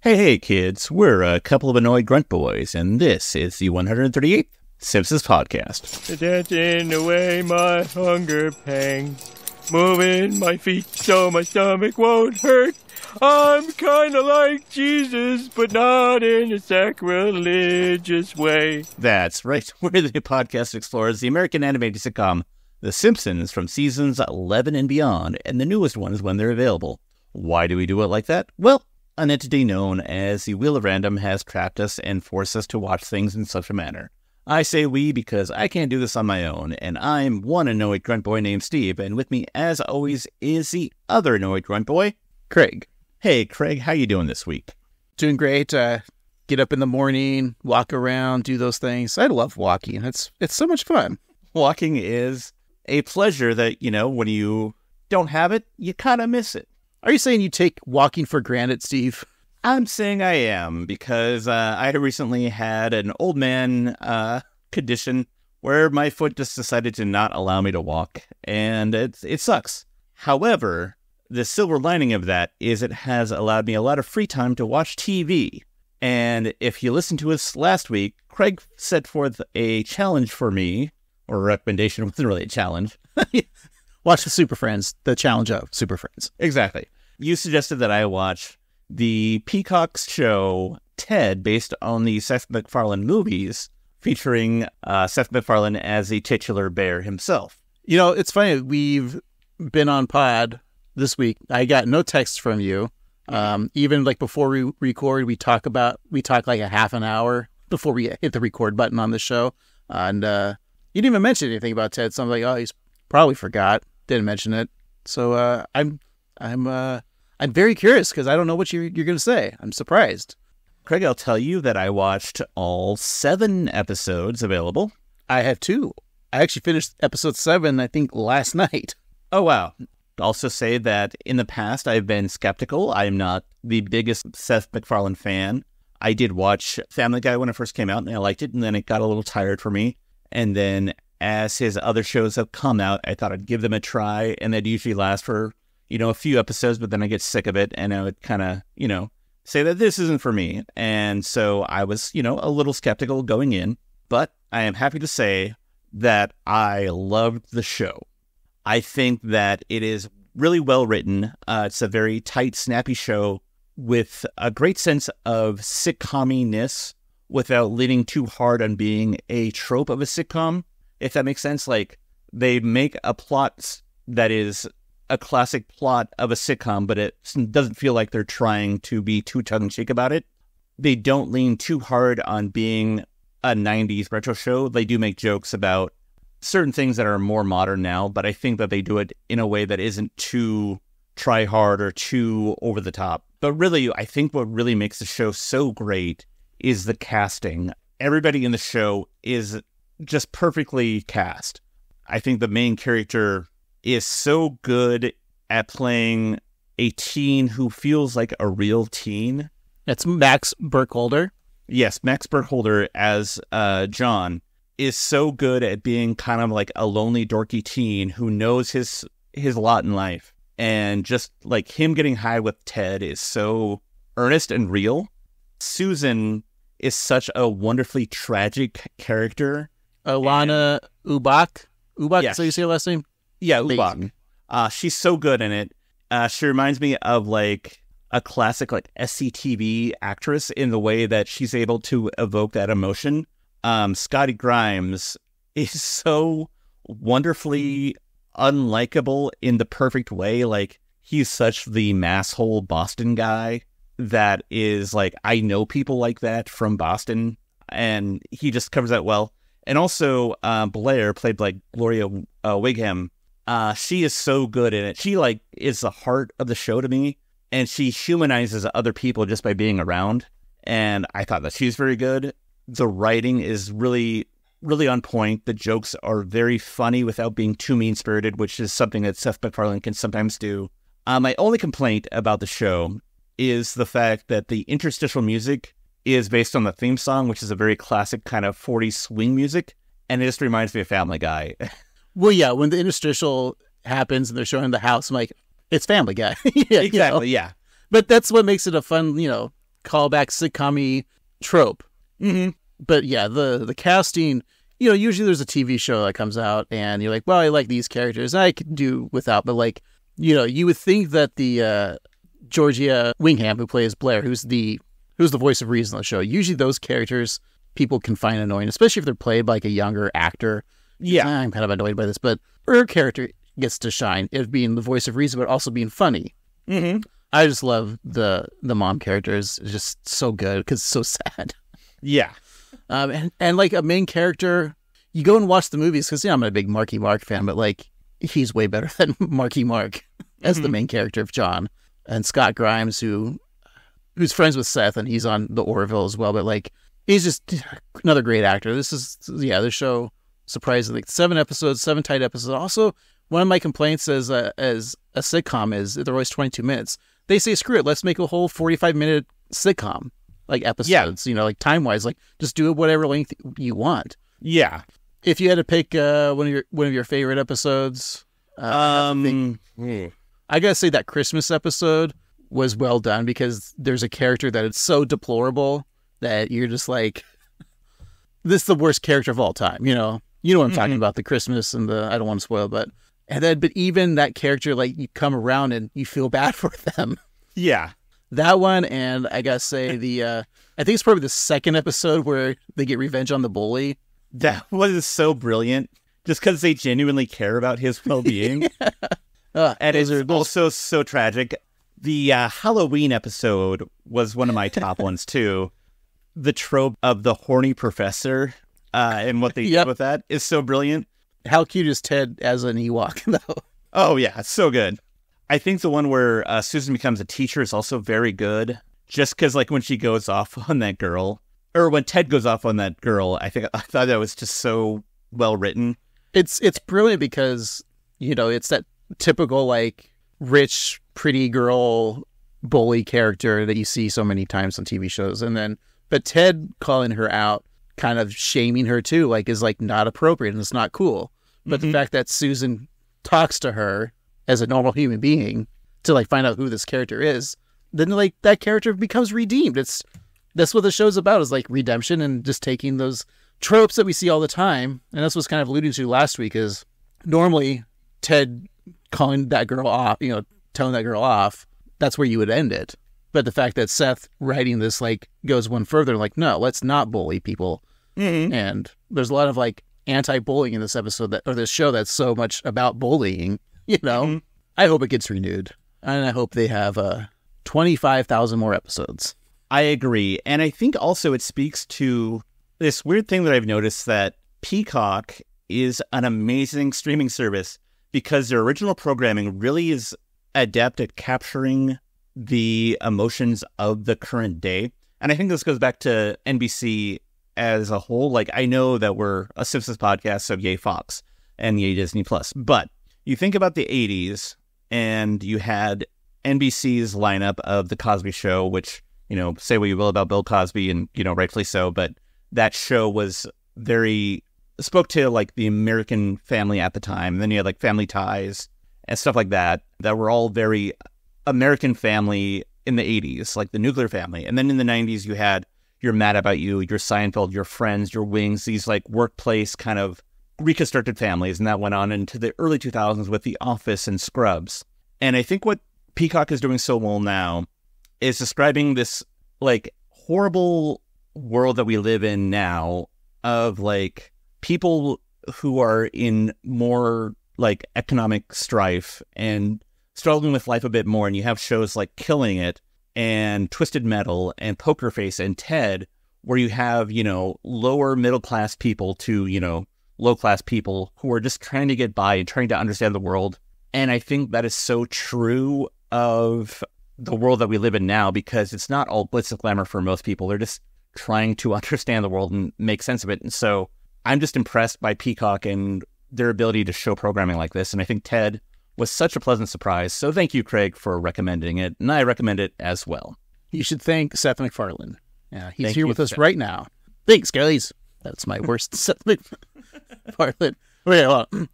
Hey, kids, we're a couple of annoyed grunt boys, and this is the 138th Simpsons podcast. Dancing away my hunger pangs, moving my feet so my stomach won't hurt. I'm kind of like Jesus, but not in a sacrilegious way. That's right, we're the podcast that explores the American animated sitcom The Simpsons from seasons 11 and beyond, and the newest ones when they're available. Why do we do it like that? Well, an entity known as the Wheel of Random has trapped us and forced us to watch things in such a manner. I say we because I can't do this on my own, and I'm one annoyed grunt boy named Steve, and with me, as always, is the other annoyed grunt boy, Craig. Hey, Craig, how you doing this week? Doing great. Get up in the morning, walk around, do those things. I love walking. It's so much fun. Walking is a pleasure that, when you don't have it, you kind of miss it. Are you saying you take walking for granted, Steve? I'm saying I am, because I recently had an old man condition where my foot just decided to not allow me to walk, and it sucks. However, the silver lining of that is it has allowed me a lot of free time to watch TV. And if you listened to us last week, Craig set forth a challenge for me, or a recommendation. It wasn't really a challenge. Watch the Super Friends, the challenge of Super Friends. Exactly. You suggested that I watch the Peacock's show Ted, based on the Seth MacFarlane movies, featuring Seth MacFarlane as the titular bear himself. It's funny. We've been on pod this week. I got no texts from you. Even like before we record, we talk like a half an hour before we hit the record button on the show. And you didn't even mention anything about Ted. So I'm like, oh, he's probably forgot. Didn't mention it. So I'm very curious because I don't know what you're going to say. I'm surprised. Craig, I'll tell you that I watched all 7 episodes available. I have 2. I actually finished episode 7, I think, last night. Oh, wow. Also say that in the past, I've been skeptical. I'm not the biggest Seth MacFarlane fan. I did watch Family Guy when it first came out, and I liked it, and then it got a little tired for me. And then as his other shows have come out, I thought I'd give them a try, and they'd usually last for a few episodes, but then I get sick of it, and I would kind of, say that this isn't for me. And so I was, a little skeptical going in, but I am happy to say that I loved the show. I think that it is really well written. It's a very tight, snappy show with a great sense of sitcom-iness without leaning too hard on being a trope of a sitcom, if that makes sense. Like, they make a plot that is a classic plot of a sitcom, but it doesn't feel like they're trying to be too tongue-in-cheek about it. They don't lean too hard on being a 90s retro show. They do make jokes about certain things that are more modern now, but I think that they do it in a way that isn't too try-hard or too over-the-top. But really, I think what really makes the show so great is the casting. Everybody in the show is just perfectly cast. I think the main character is so good at playing a teen who feels like a real teen. That's Max Burkholder. Yes, Max Burkholder as John is so good at being kind of like a lonely, dorky teen who knows his lot in life. And just like him getting high with Ted is so earnest and real. Susan is such a wonderfully tragic character. Alana Ubach. Ubach, Yeah. is that how you say her last name? Yeah, Ubach. She's so good in it. She reminds me of like a classic like SCTV actress in the way that she's able to evoke that emotion. Scotty Grimes is so wonderfully unlikable in the perfect way. Like, he's such the masshole Boston guy that is like, I know people like that from Boston, and he just covers that well. And also Blair, played like Gloria Wigham. She is so good in it. She like is the heart of the show to me, and she humanizes other people just by being around. And I thought that she's very good. The writing is really, really on point. The jokes are very funny without being too mean-spirited, which is something that Seth MacFarlane can sometimes do. My only complaint about the show is the fact that the interstitial music is based on the theme song, which is a very classic kind of 40s swing music, and it just reminds me of Family Guy. Well, yeah, when the interstitial happens and they're showing the house, I'm like, it's Family Guy. Yeah, exactly, yeah. But that's what makes it a fun, callback sitcom-y trope. Mm-hmm. But yeah, the casting, usually there's a TV show that comes out and you're like, well, I like these characters. I could do without, but like, you would think that the Georgia Wingham, who plays Blair, who's the voice of reason on the show, usually those characters people can find annoying, especially if they're played by like a younger actor. Yeah. I'm kind of annoyed by this, but her character gets to shine, it being the voice of reason, but also being funny. Mm-hmm. I just love the mom character is just so good because it's so sad. Yeah. And like a main character, you go and watch the movies because I'm a big Marky Mark fan, but like he's way better than Marky Mark as the main character of John. And Scott Grimes, who's friends with Seth, and he's on the Orville as well. But like he's just another great actor. This show surprisingly 7 episodes, 7 tight episodes. Also, one of my complaints as a sitcom is they're always 22 minutes. They say, screw it, let's make a whole 45-minute sitcom, like episodes, like time-wise, like just do it whatever length you want. Yeah. If you had to pick one of your favorite episodes, I gotta say that Christmas episode was well done because there's a character that is so deplorable that you're just like, this is the worst character of all time, You know what I'm talking about, the Christmas and I don't want to spoil, but even that character, like you come around and you feel bad for them. Yeah. That one, and I gotta say I think it's probably the second episode where they get revenge on the bully. That was so brilliant, just because they genuinely care about his well-being. And it's also so tragic. The Halloween episode was one of my top ones, too. The trope of the horny professor and what they did with that is so brilliant. How cute is Ted as an Ewok, though? Oh, yeah, it's so good. I think the one where Susan becomes a teacher is also very good, just because, like, when she goes off on that girl, or when Ted goes off on that girl, I thought that was just so well written. It's brilliant because, it's that typical, like, rich, pretty girl bully character that you see so many times on TV shows. But Ted calling her out, kind of shaming her too, like, is like not appropriate and it's not cool. But the fact that Susan talks to her as a normal human being to like find out who this character is, then like that character becomes redeemed. That's what the show's about, is like redemption and just taking those tropes that we see all the time. And that's what's kind of alluded to last week is normally Ted calling that girl off, telling that girl off, that's where you would end it. But the fact that Seth writing this like goes one further, like, no, let's not bully people. Mm-hmm. And there's a lot of like anti-bullying in this episode or this show that's so much about bullying, Mm-hmm. I hope it gets renewed. And I hope they have 25,000 more episodes. I agree. And I think also it speaks to this weird thing that I've noticed, that Peacock is an amazing streaming service because their original programming really is adept at capturing the emotions of the current day. And I think this goes back to NBC as a whole. Like, I know that we're a Simpsons podcast, so yay Fox and yay Disney Plus. But you think about the 80s and you had NBC's lineup of The Cosby Show, which, say what you will about Bill Cosby, and, rightfully so, but that show was spoke to like the American family at the time. And then you had like Family Ties and stuff like that were all very American family in the 80s, like the nuclear family. And then in the 90s, you had your Mad About You, your Seinfeld, your Friends, your Wings, these like workplace kind of reconstructed families. And that went on into the early 2000s with The Office and Scrubs. And I think what Peacock is doing so well now is describing this like horrible world that we live in now of like people who are in more like economic strife and struggling with life a bit more. And you have shows like Killing It and Twisted Metal and Poker Face and Ted, where you have, lower middle class people to, low class people who are just trying to get by and trying to understand the world. And I think that is so true of the world that we live in now, because it's not all glitz and glamour for most people. They're just trying to understand the world and make sense of it. And so I'm just impressed by Peacock and their ability to show programming like this. And I think Ted was such a pleasant surprise. So thank you, Craig, for recommending it. And I recommend it as well. You should thank Seth MacFarlane. Yeah, he's here with us right now. Thanks, Scully's. That's my worst Seth MacFarlane. Wait, hold on.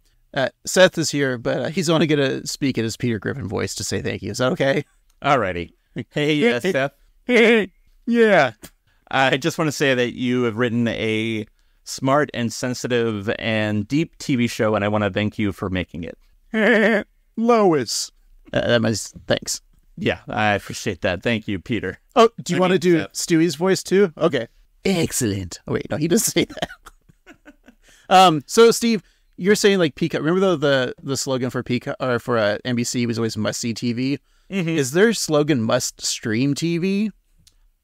Seth is here, but he's only going to speak in his Peter Griffin voice to say thank you. Is that okay? Alrighty. Hey, Seth. Hey, Yeah. I just want to say that you have written a smart and sensitive and deep TV show, and I want to thank you for making it. Lois. Thanks. Yeah, I appreciate that. Thank you, Peter. Oh, do you want to do Stewie's voice too? Okay. Excellent. Oh, wait, no, he doesn't say that. So, Steve, you're saying like Peacock. Remember the slogan for Peacock or for NBC was always must see TV. Mm-hmm. Is their slogan must stream TV?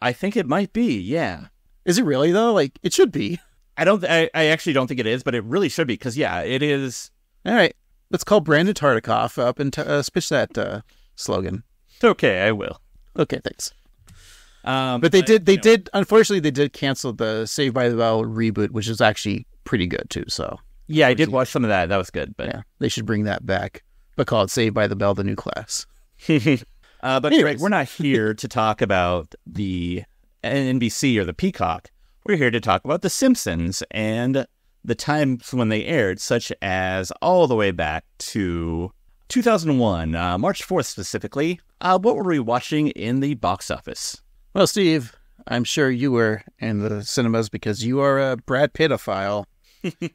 I think it might be. Yeah. Is it really though? Like it should be. I actually don't think it is, but it really should be because yeah, it is. All right, let's call Brandon Tartikoff up and pitch that slogan. Okay, I will. Okay, thanks. But they did. Unfortunately, they did cancel the Saved by the Bell reboot, which is actually pretty good too. So yeah, I did watch some of that. That was good. But yeah, they should bring that back, but call it Saved by the Bell: The New Class. But anyways, Greg, we're not here to talk about the NBC or the Peacock. We're here to talk about The Simpsons and the times when they aired, such as all the way back to 2001, March 4th specifically. What were we watching in the box office? Well, Steve, I'm sure you were in the cinemas because you are a Brad Pittophile.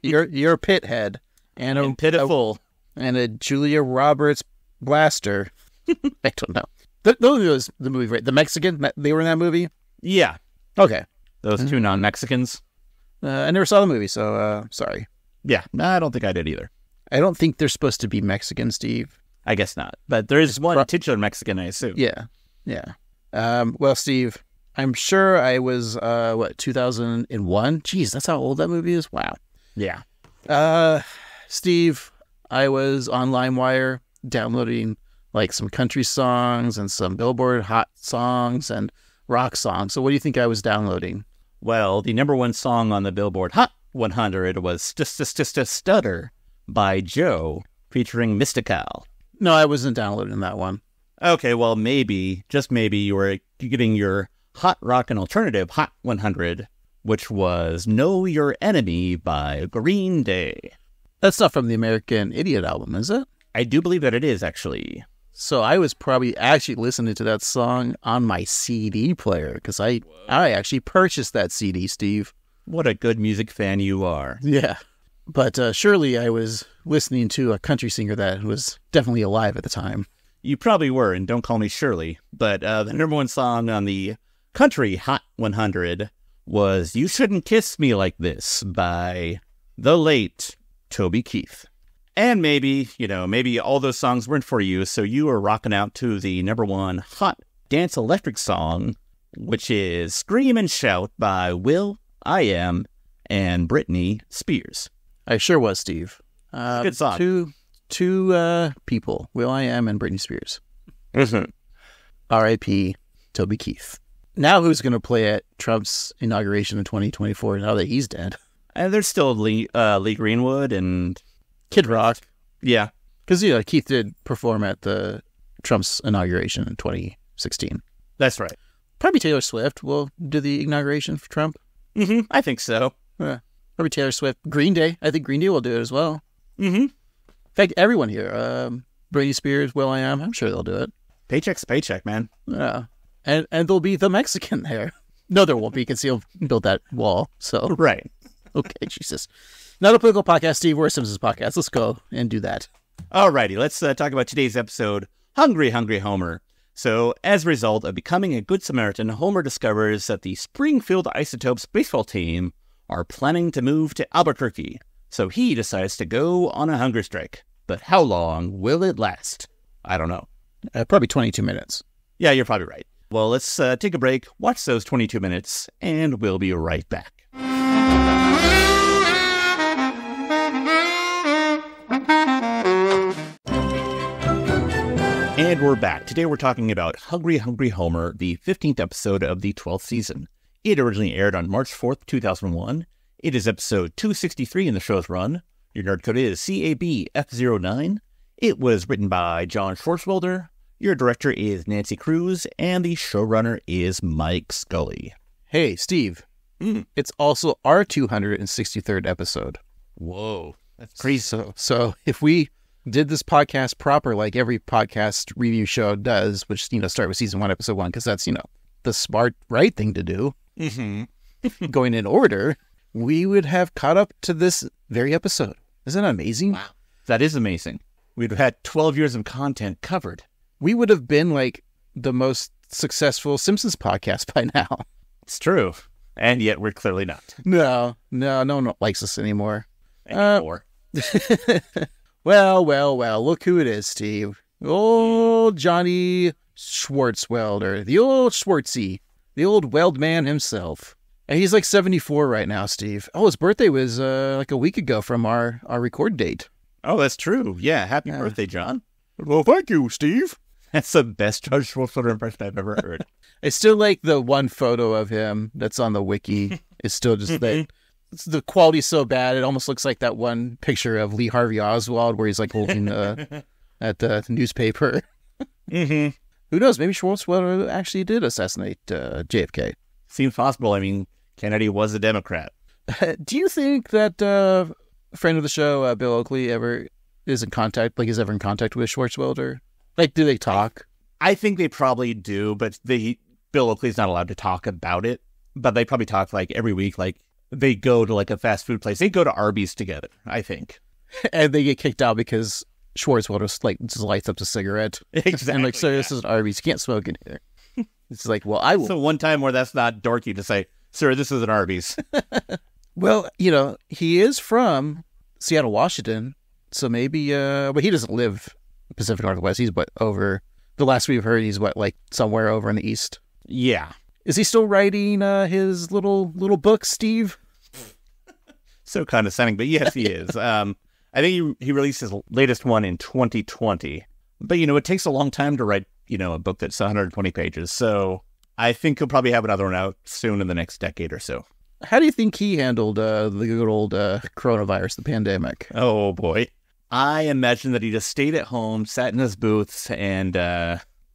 you're a Pitt head and pitiful and a Julia Roberts blaster. I don't know. Those was the movie, right? The Mexican, they were in that movie? Yeah. Okay. Those two non-Mexicans. I never saw the movie, so sorry. Yeah, I don't think I did either. I don't think they're supposed to be Mexican, Steve. I guess not. But there is one titular Mexican, I assume. Yeah. Well, Steve, I'm sure I was, 2001? Jeez, that's how old that movie is? Wow. Yeah. Steve, I was on LimeWire downloading like some country songs and some Billboard hot songs and rock songs. So what do you think I was downloading? Well, the number one song on the Billboard Hot 100 was Just a Stutter by Joe featuring Mystical. No, I wasn't downloading that one. Okay, well, maybe, just maybe, you were getting your Hot Rock and Alternative Hot 100, which was Know Your Enemy by Green Day. That's not from the American Idiot album, is it? I do believe that it is, actually. So I was probably actually listening to that song on my CD player because I actually purchased that CD, Steve. What a good music fan you are. Yeah. But surely I was listening to a country singer that was definitely alive at the time. You probably were, and don't call me Shirley. But the number one song on the Country Hot 100 was You Shouldn't Kiss Me Like This by the late Toby Keith. And maybe all those songs weren't for you, so you were rocking out to the number one hot dance electric song, which is Scream and Shout by will.i.am and Britney Spears. I sure was, Steve. Good song. Two people, will.i.am and Britney Spears. Mm-hmm. R.I.P. Toby Keith. Now who's going to play at Trump's inauguration in 2024 now that he's dead? And there's still Lee Greenwood and Kid Rock. Yeah. Because, Keith did perform at the Trump's inauguration in 2016. That's right. Probably Taylor Swift will do the inauguration for Trump. Mm-hmm. I think so. Yeah. Probably Taylor Swift. Green Day. I think Green Day will do it as well. Mm-hmm. In fact, everyone here. Britney Spears, will.i.am. I'm sure they'll do it. Paycheck's paycheck, man. Yeah. And there'll be the Mexican there. No, there won't be because he'll build that wall. So right. Okay, Jesus. Not a political podcast, Steve. We're a Simpsons podcast. Let's go and do that. Alrighty, let's talk about today's episode, Hungry, Hungry Homer. So, as a result of becoming a good Samaritan, Homer discovers that the Springfield Isotopes baseball team are planning to move to Albuquerque. So he decides to go on a hunger strike. But how long will it last? I don't know. Probably 22 minutes. Yeah, you're probably right. Well, let's take a break, watch those 22 minutes, and we'll be right back. And we're back. Today we're talking about Hungry, Hungry Homer, the 15th episode of the 12th season. It originally aired on March 4th, 2001. It is episode 263 in the show's run. Your nerd code is CABF09. It was written by John Swartzwelder. Your director is Nancy Kruse, and the showrunner is Mike Scully. Hey, Steve. It's also our 263rd episode. Whoa, that's crazy. So if we did this podcast proper, like every podcast review show does, which, start with season 1, episode 1, because that's, the smart, right thing to do, Mm-hmm. going in order, we would have caught up to this very episode. Isn't that amazing? Wow. That is amazing. We'd have had 12 years of content covered. We would have been like the most successful Simpsons podcast by now. It's true. And yet we're clearly not. No one likes us anymore. Anymore. Well, look who it is, Steve. Old Johnny Swartzwelder, the old Schwartzy, the old weld man himself. And he's like 74 right now, Steve. Oh, his birthday was like a week ago from our record date. Oh, that's true. Yeah, happy birthday, John. Well, thank you, Steve. That's the best George Swartzwelder impression I've ever heard. I still like the one photo of him that's on the wiki. It's still just that the quality's so bad. It almost looks like that one picture of Lee Harvey Oswald where he's like holding at the newspaper. Mm-hmm. Who knows? Maybe Swartzwelder actually did assassinate JFK. Seems possible. I mean, Kennedy was a Democrat. Do you think that a friend of the show, Bill Oakley, ever is in contact with Swartzwelder? Like, do they talk? I think they probably do, but Bill Oakley's not allowed to talk about it. But they probably talk like every week, like they go to like a fast food place. They go to Arby's together, I think. And they get kicked out because Swartzwelder like just lights up the cigarette. Exactly. And like, sir, this is Arby's. You can't smoke in here. It's like, well, I will. So one time where that's not dorky to say, sir, this is an Arby's. Well, he is from Seattle, Washington. So maybe, but he doesn't live Pacific Northwest. He's over, the last we've heard, he's like somewhere over in the East. Yeah. Is he still writing his little book, Steve? So condescending, but yes, he is. I think he released his latest one in 2020. But, it takes a long time to write, a book that's 120 pages. So I think he'll probably have another one out soon in the next decade or so. How do you think he handled the good old coronavirus, the pandemic? Oh, boy. I imagine that he just stayed at home, sat in his booths, and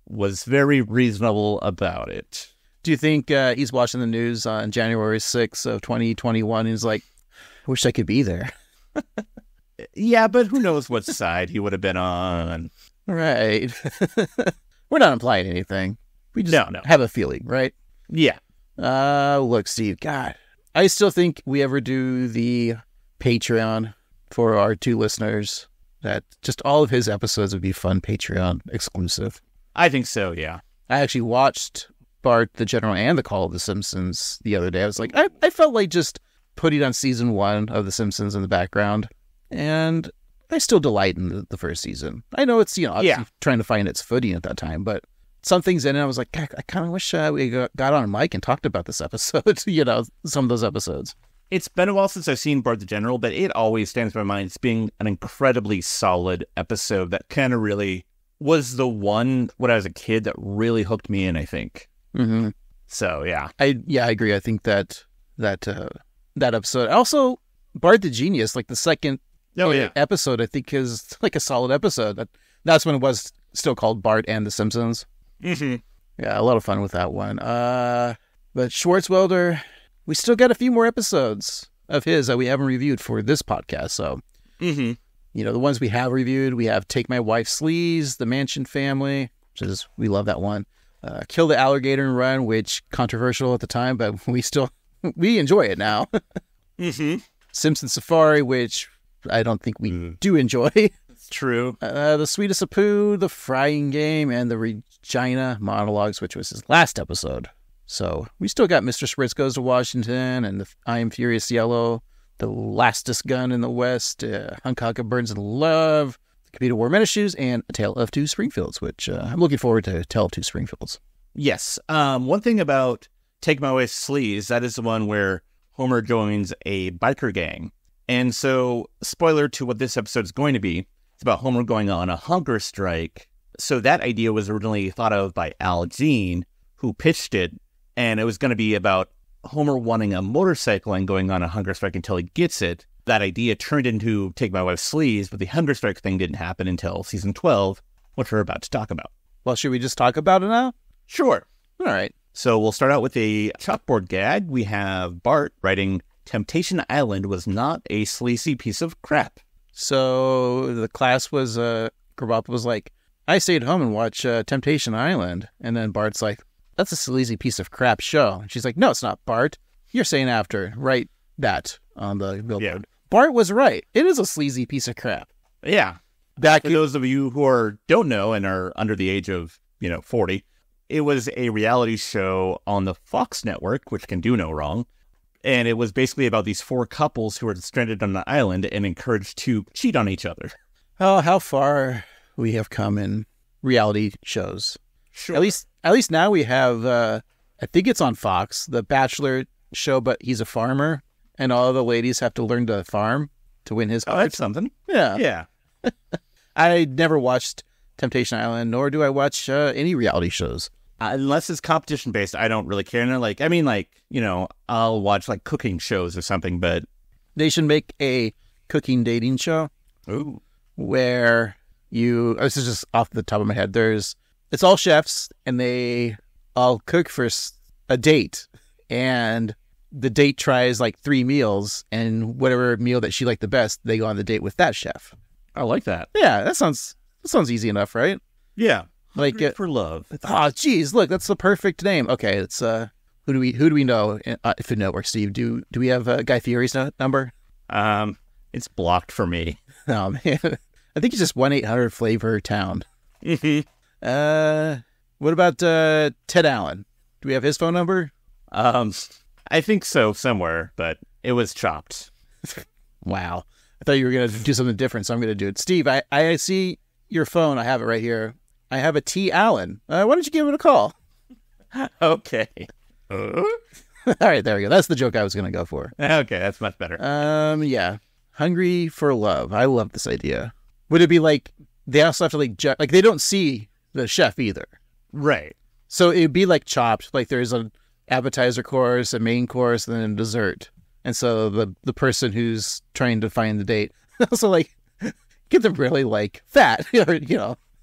was very reasonable about it. Do you think he's watching the news on January 6th of 2021 and he's like, I wish I could be there? Yeah, but who knows what side he would have been on. Right. We're not implying anything. We just have a feeling, right? Yeah. Look, Steve, God, I still think we ever do the Patreon for our two listeners, that just all of his episodes would be fun Patreon exclusive. I think so, yeah. I actually watched Bart the General and The Call of the Simpsons the other day. I was like, I felt like just putting on season 1 of The Simpsons in the background, and I still delight in the first season. I know it's, obviously trying to find its footing at that time, but some things in it, I was like, I kind of wish we got on a mic and talked about this episode, some of those episodes. It's been a while since I've seen Bart the General, but it always stands in my mind as being an incredibly solid episode that kind of really was the one when I was a kid that really hooked me in, I think. Mm-hmm. So, yeah. I agree. I think that episode. Also, Bart the Genius, like the second episode, I think is like a solid episode. That's when it was still called Bart and the Simpsons. Mm-hmm. Yeah, a lot of fun with that one. But Swartzwelder, we still got a few more episodes of his that we haven't reviewed for this podcast. So, the ones we have reviewed, we have Take My Wife Sleaze, The Mansion Family, we love that one. Kill the Alligator and Run, which controversial at the time, but we enjoy it now. Mm-hmm. Simpson Safari, which I don't think we do enjoy. It's true. The Sweetest of Pooh, The Frying Game, and the Regina Monologues, which was his last episode. So we still got Mr. Spritz Goes to Washington, and the I Am Furious Yellow, The Lastest Gun in the West, Hancock Burns in Love, The Computer War Men Shoes, and A Tale of Two Springfields, which I'm looking forward to A Tale of Two Springfields. Yes. One thing about Take My Wife Sleaze, that is the one where Homer joins a biker gang. And so, spoiler to what this episode is going to be, it's about Homer going on a hunger strike. So that idea was originally thought of by Al Jean, who pitched it, and it was going to be about Homer wanting a motorcycle and going on a hunger strike until he gets it. That idea turned into Take My Wife Sleaze, but the hunger strike thing didn't happen until season 12, which we're about to talk about. Well, should we just talk about it now? Sure. All right. So we'll start out with a chalkboard gag. We have Bart writing, Temptation Island was not a sleazy piece of crap. So the class was, Grabop was like, I stayed home and watched Temptation Island. And then Bart's like, that's a sleazy piece of crap show. And she's like, no, it's not, Bart. You're saying after. Write that on the billboard. Yeah. Bart was right. It is a sleazy piece of crap. Yeah. Back For those of you who don't know and are under the age of, 40, it was a reality show on the Fox network, which can do no wrong. And it was basically about these 4 couples who were stranded on an island and encouraged to cheat on each other. Oh, how far we have come in reality shows. Sure. At least now we have, I think it's on Fox, the Bachelor show, but he's a farmer, and all the ladies have to learn to farm to win his heart. Oh, that's something. Yeah. Yeah. I never watched Temptation Island, nor do I watch any reality shows. Unless it's competition based, I don't really care. And I'll watch like cooking shows or something, but They should make a cooking dating show. ooh, Where this is just off the top of my head, it's all chefs, and they all cook for a date, and the date tries like 3 meals, and whatever meal that she liked the best, they go on the date with that chef. I like that. Yeah, that sounds easy enough, right? Yeah, Like Hungry for love. oh, geez, look, that's the perfect name. Okay, it's who do we know if the network, Steve? Do we have Guy Fieri's number? It's blocked for me. No, man. I think it's just 1-800-FLAVOR TOWN. Mm-hmm. What about Ted Allen? Do we have his phone number? I think so somewhere, but it was chopped. Wow. I thought you were going to do something different, so I'm going to do it. Steve, I see your phone. I have it right here. I have a T. Allen. Why don't you give it a call? Okay. All right, there we go. That's the joke I was going to go for. Okay, that's much better. Yeah. Hungry for love. I love this idea. Would it be like they also have to like they don't see the chef either? Right. So it'd be like Chopped. Like there's an appetizer course, a main course, and then a dessert. And so the person who's trying to find the date also like get them really like fat,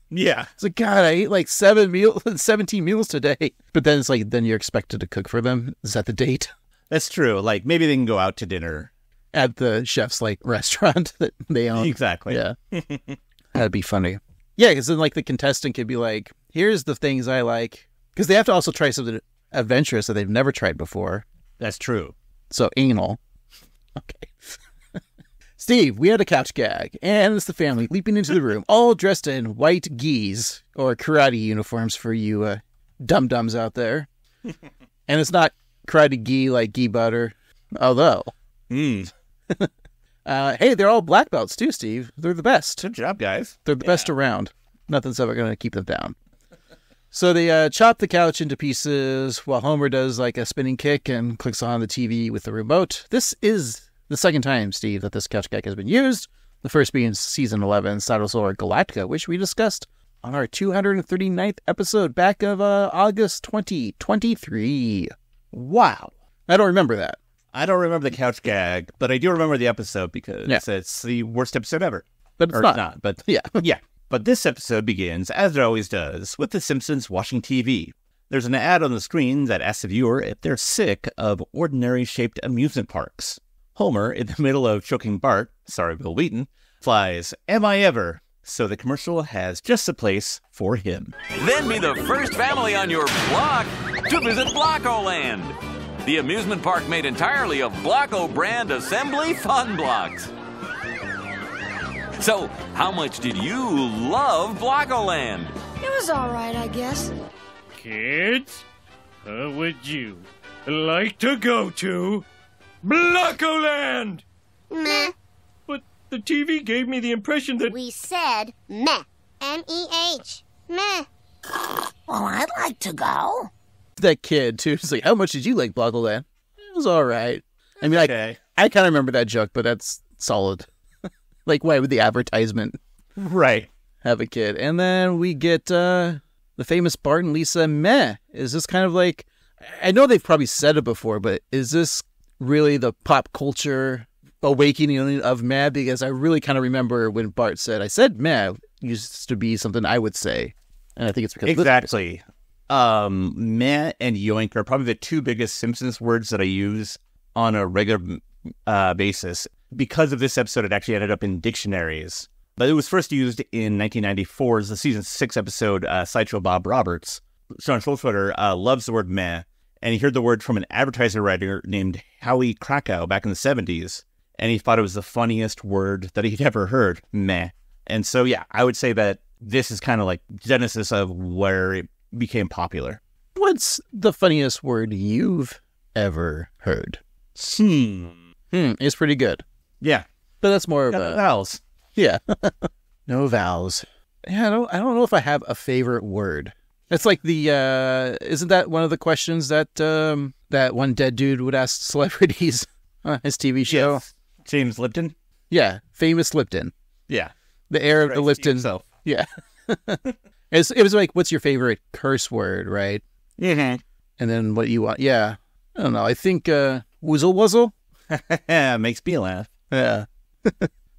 Yeah. It's like, God, I ate like 17 meals today. But then it's like, then you're expected to cook for them. Is that the date? That's true. Like maybe they can go out to dinner. At the chef's like restaurant that they own. Exactly. Yeah. That'd be funny. Yeah, because then like the contestant could be like, here's the things I like. Because they have to also try something adventurous that they've never tried before. That's true. So anal. Okay. Steve, we had a couch gag, and it's the family leaping into the room, all dressed in white gis, or karate uniforms for you dum-dums out there. And it's not karate gi like ghee butter, although... Hey, hey, they're all black belts too, Steve. They're the best. good job, guys. They're the best around. Nothing's ever going to keep them down. So they chop the couch into pieces while Homer does like a spinning kick and clicks on the TV with the remote. This is the second time, Steve, that this couch gag has been used. The first being season 11, Cytosaur Galactica, which we discussed on our 239th episode back of August 2023. Wow. I don't remember that. I don't remember the couch gag, but I do remember the episode because it's the worst episode ever. But it's not. But Yeah. yeah. But this episode begins, as it always does, with the Simpsons watching TV. There's an ad on the screen that asks the viewer if they're sick of ordinary-shaped amusement parks. Homer, in the middle of choking Bart, sorry, Bill Wheaton, flies, "Am I ever?" So the commercial has just a place for him. Then be the first family on your block to visit Blockoland, the amusement park made entirely of Blocko brand assembly fun blocks. So, how much did you love Blockoland? It was all right, I guess. Kids, how would you like to go to Blockoland? Meh. But the TV gave me the impression that... We said meh. M-E-H. Meh. Well, I'd like to go. That kid, too, is like, how much did you like Bloggerland? It was all right. I mean, Okay. I kind of remember that joke, but that's solid. Like, why would the advertisement Right. have a kid? And then we get the famous Bart and Lisa meh. Is this kind of like, I know they've probably said it before, but is this really the pop culture awakening of meh? Because I really kind of remember when Bart said, I said meh, used to be something I would say. And I think it's because Exactly. Meh and yoink are probably the two biggest Simpsons words that I use on a regular basis. Because of this episode, it actually ended up in dictionaries. But it was first used in 1994's the season 6 episode, Sideshow Bob Roberts, Sean Swartzwelder, loves the word meh, and he heard the word from an advertising writer named Howie Krakow back in the 70s, and he thought it was the funniest word that he'd ever heard, meh. And so, yeah, I would say that this is kind of like genesis of where it became popular. What's the funniest word you've ever heard? It's pretty good. Yeah. But that's more of a... vowels. Yeah. No vowels. Yeah, I don't know if I have a favorite word. It's like the, isn't that one of the questions that that one dead dude would ask celebrities on his TV show? Yes. James Lipton? Yeah, famous Lipton. Yeah. The heir of the Lipton. Yeah. It was like, what's your favorite curse word, right? Mm-hmm. And then what you want. Yeah. I don't know. I think woozle wuzzle. Yeah, makes me laugh. Yeah.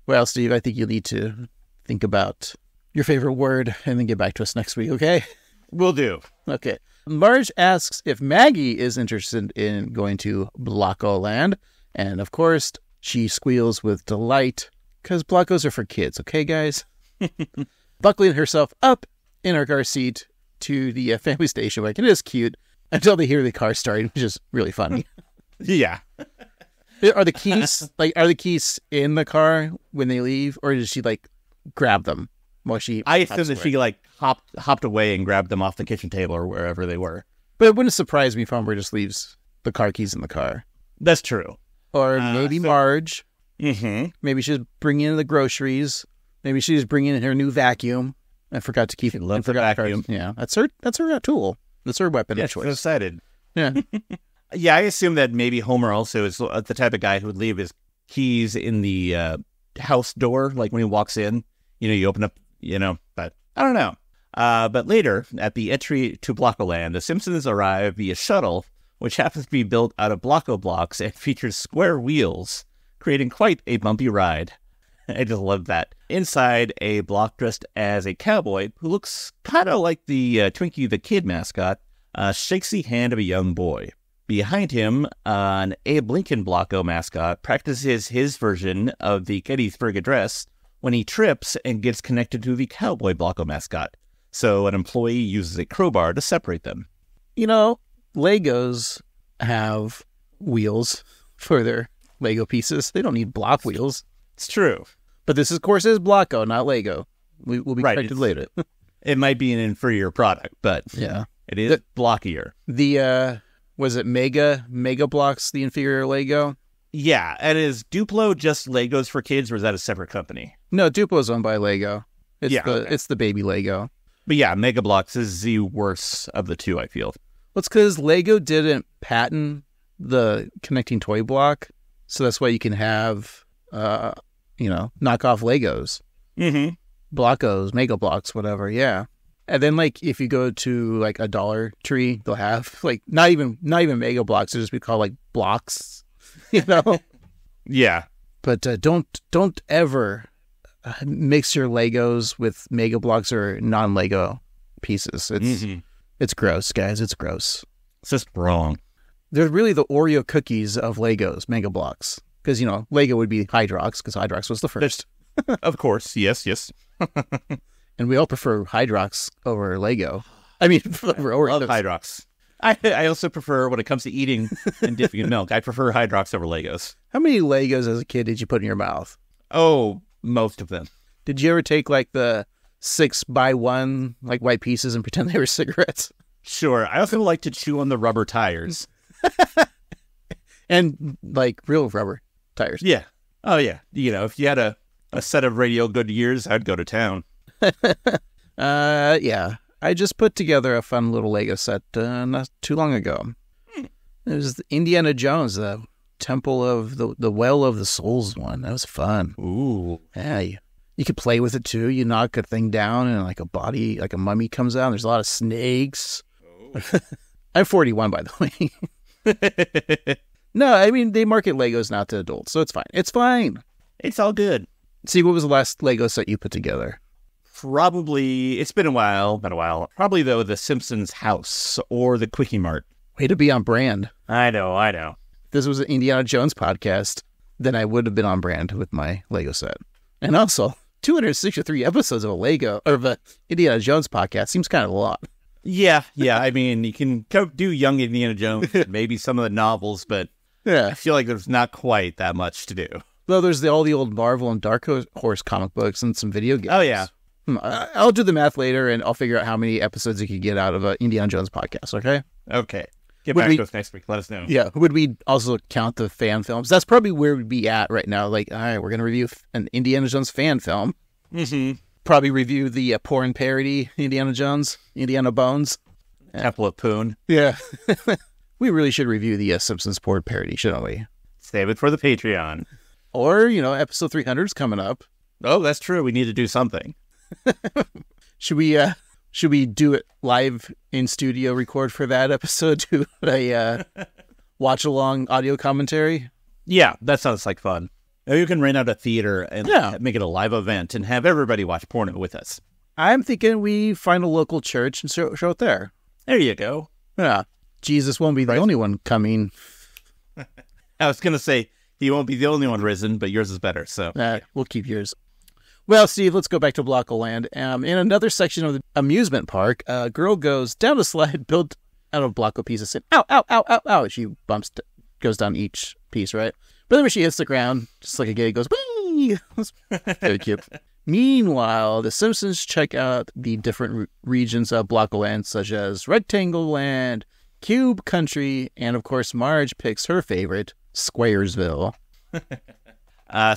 Well, Steve, I think you need to think about your favorite word and then get back to us next week, okay? Will do. Okay. Marge asks if Maggie is interested in going to Blocko Land. And of course, she squeals with delight because Blockos are for kids, okay, guys? Buckling herself up in her car seat to the family station wagon. It is cute until they hear the car starting, which is really funny. Yeah. Are the keys in the car when they leave, or does she like grab them while she? I assume that she like hopped away and grabbed them off the kitchen table or wherever they were. But it wouldn't surprise me if Homer just leaves the car keys in the car. That's true. Or maybe Marge. Mm-hmm. Maybe she's bringing in the groceries. Maybe she's bringing in her new vacuum. I forgot to keep it. Love the vacuum. Yeah, that's her tool. That's her weapon of choice. So excited. Yeah. Yeah, I assume that maybe Homer also is the type of guy who would leave his keys in the house door, like when he walks in. You open up, but I don't know. But later, at the entry to Blocko Land, the Simpsons arrive via shuttle, which happens to be built out of Blocko blocks and features square wheels, creating quite a bumpy ride. I just love that. Inside, a block dressed as a cowboy, who looks kind of like the Twinkie the Kid mascot, shakes the hand of a young boy. Behind him, an Abe Lincoln Blocko mascot practices his version of the Gettysburg Address when he trips and gets connected to the cowboy Blocko mascot. So an employee uses a crowbar to separate them. Legos have wheels for their Lego pieces. They don't need block wheels. It's true. But this, of course, is Blocko, not Lego. We will be corrected later. It might be an inferior product, but yeah, it is blockier. Was it Mega Blocks, the inferior Lego? Yeah, and is Duplo just Legos for kids, or is that a separate company? No, Duplo's owned by Lego. It's the baby Lego. But yeah, Mega Bloks is the worst of the two, I feel. Well, it's because Lego didn't patent the connecting toy block, so that's why you can have, knockoff Legos. Mm-hmm. Blockos, Mega Bloks, whatever, yeah. And then, if you go to, a Dollar Tree, they'll have, not even Mega Bloks, it'll just be called, blocks, Yeah. But don't ever mix your Legos with Mega Bloks or non-Lego pieces. It's gross, guys. It's gross. It's just wrong. They're really the Oreo cookies of Legos, Mega Bloks. Because, Lego would be Hydrox, because Hydrox was the first. Of course, yes. And we all prefer Hydrox over Lego. I mean, over Oreos. I love Hydrox. I also prefer, when it comes to eating and dipping in milk, I prefer Hydrox over Legos. How many Legos as a kid did you put in your mouth? Oh, most of them. Did you ever take, the 6x1, white pieces and pretend they were cigarettes? Sure. I also like to chew on the rubber tires. And, real rubber tires. Yeah. Oh, yeah. If you had a set of Radio Goodyears, I'd go to town. Yeah. I just put together a fun little Lego set not too long ago. It was Indiana Jones, the Temple of the Well of the Souls one. That was fun. Ooh. Yeah. You could play with it too. You knock a thing down and a body, a mummy comes out. And there's a lot of snakes. Oh. I'm 41, by the way. No, I mean, they market Legos now to adults, so it's fine. It's fine. It's all good. See, what was the last Lego set you put together? Probably, it's been a while. Probably, though, the Simpsons house or the Quickie Mart. Way to be on brand. I know. If this was an Indiana Jones podcast, then I would have been on brand with my Lego set. And also, 263 episodes of a Indiana Jones podcast seems kind of a lot. Yeah. I mean, you can do Young Indiana Jones, maybe some of the novels, but Yeah. I feel like there's not quite that much to do. Well, there's all the old Marvel and Dark Horse comic books and some video games. Oh, yeah. I'll do the math later, and I'll figure out how many episodes you could get out of an Indiana Jones podcast, okay? Okay. Get Would back we- to us next week. Let us know. Yeah. Would we also count the fan films? That's probably where we'd be at right now. Like, all right, we're going to review an Indiana Jones fan film. Mm-hmm. Probably review the porn parody Indiana Jones, Indiana Bones. Temple of Poon. Yeah. We really should review the Simpsons porn parody, shouldn't we? Save it for the Patreon. Or, episode 300 is coming up. Oh, that's true. We need to do something. Should we do it live in studio, record for that episode, do a watch along audio commentary? Yeah, that sounds like fun. Maybe you can rent out a theater and make it a live event and have everybody watch porno with us. I'm thinking we find a local church and show it there. There you go. Yeah. Jesus won't be the only one coming. I was going to say, he won't be the only one risen, but yours is better, so. We'll keep yours. Well, Steve, let's go back to Blockoland. In another section of the amusement park, a girl goes down a slide built out of Blocko pieces. And ow, ow, ow, ow, ow. She goes down each piece, right? But then when she hits the ground, just like a gay, goes, whee! Very cute. Meanwhile, the Simpsons check out the different regions of Blockoland, such as Rectangle Land, Cube Country, and of course, Marge picks her favorite, Squaresville.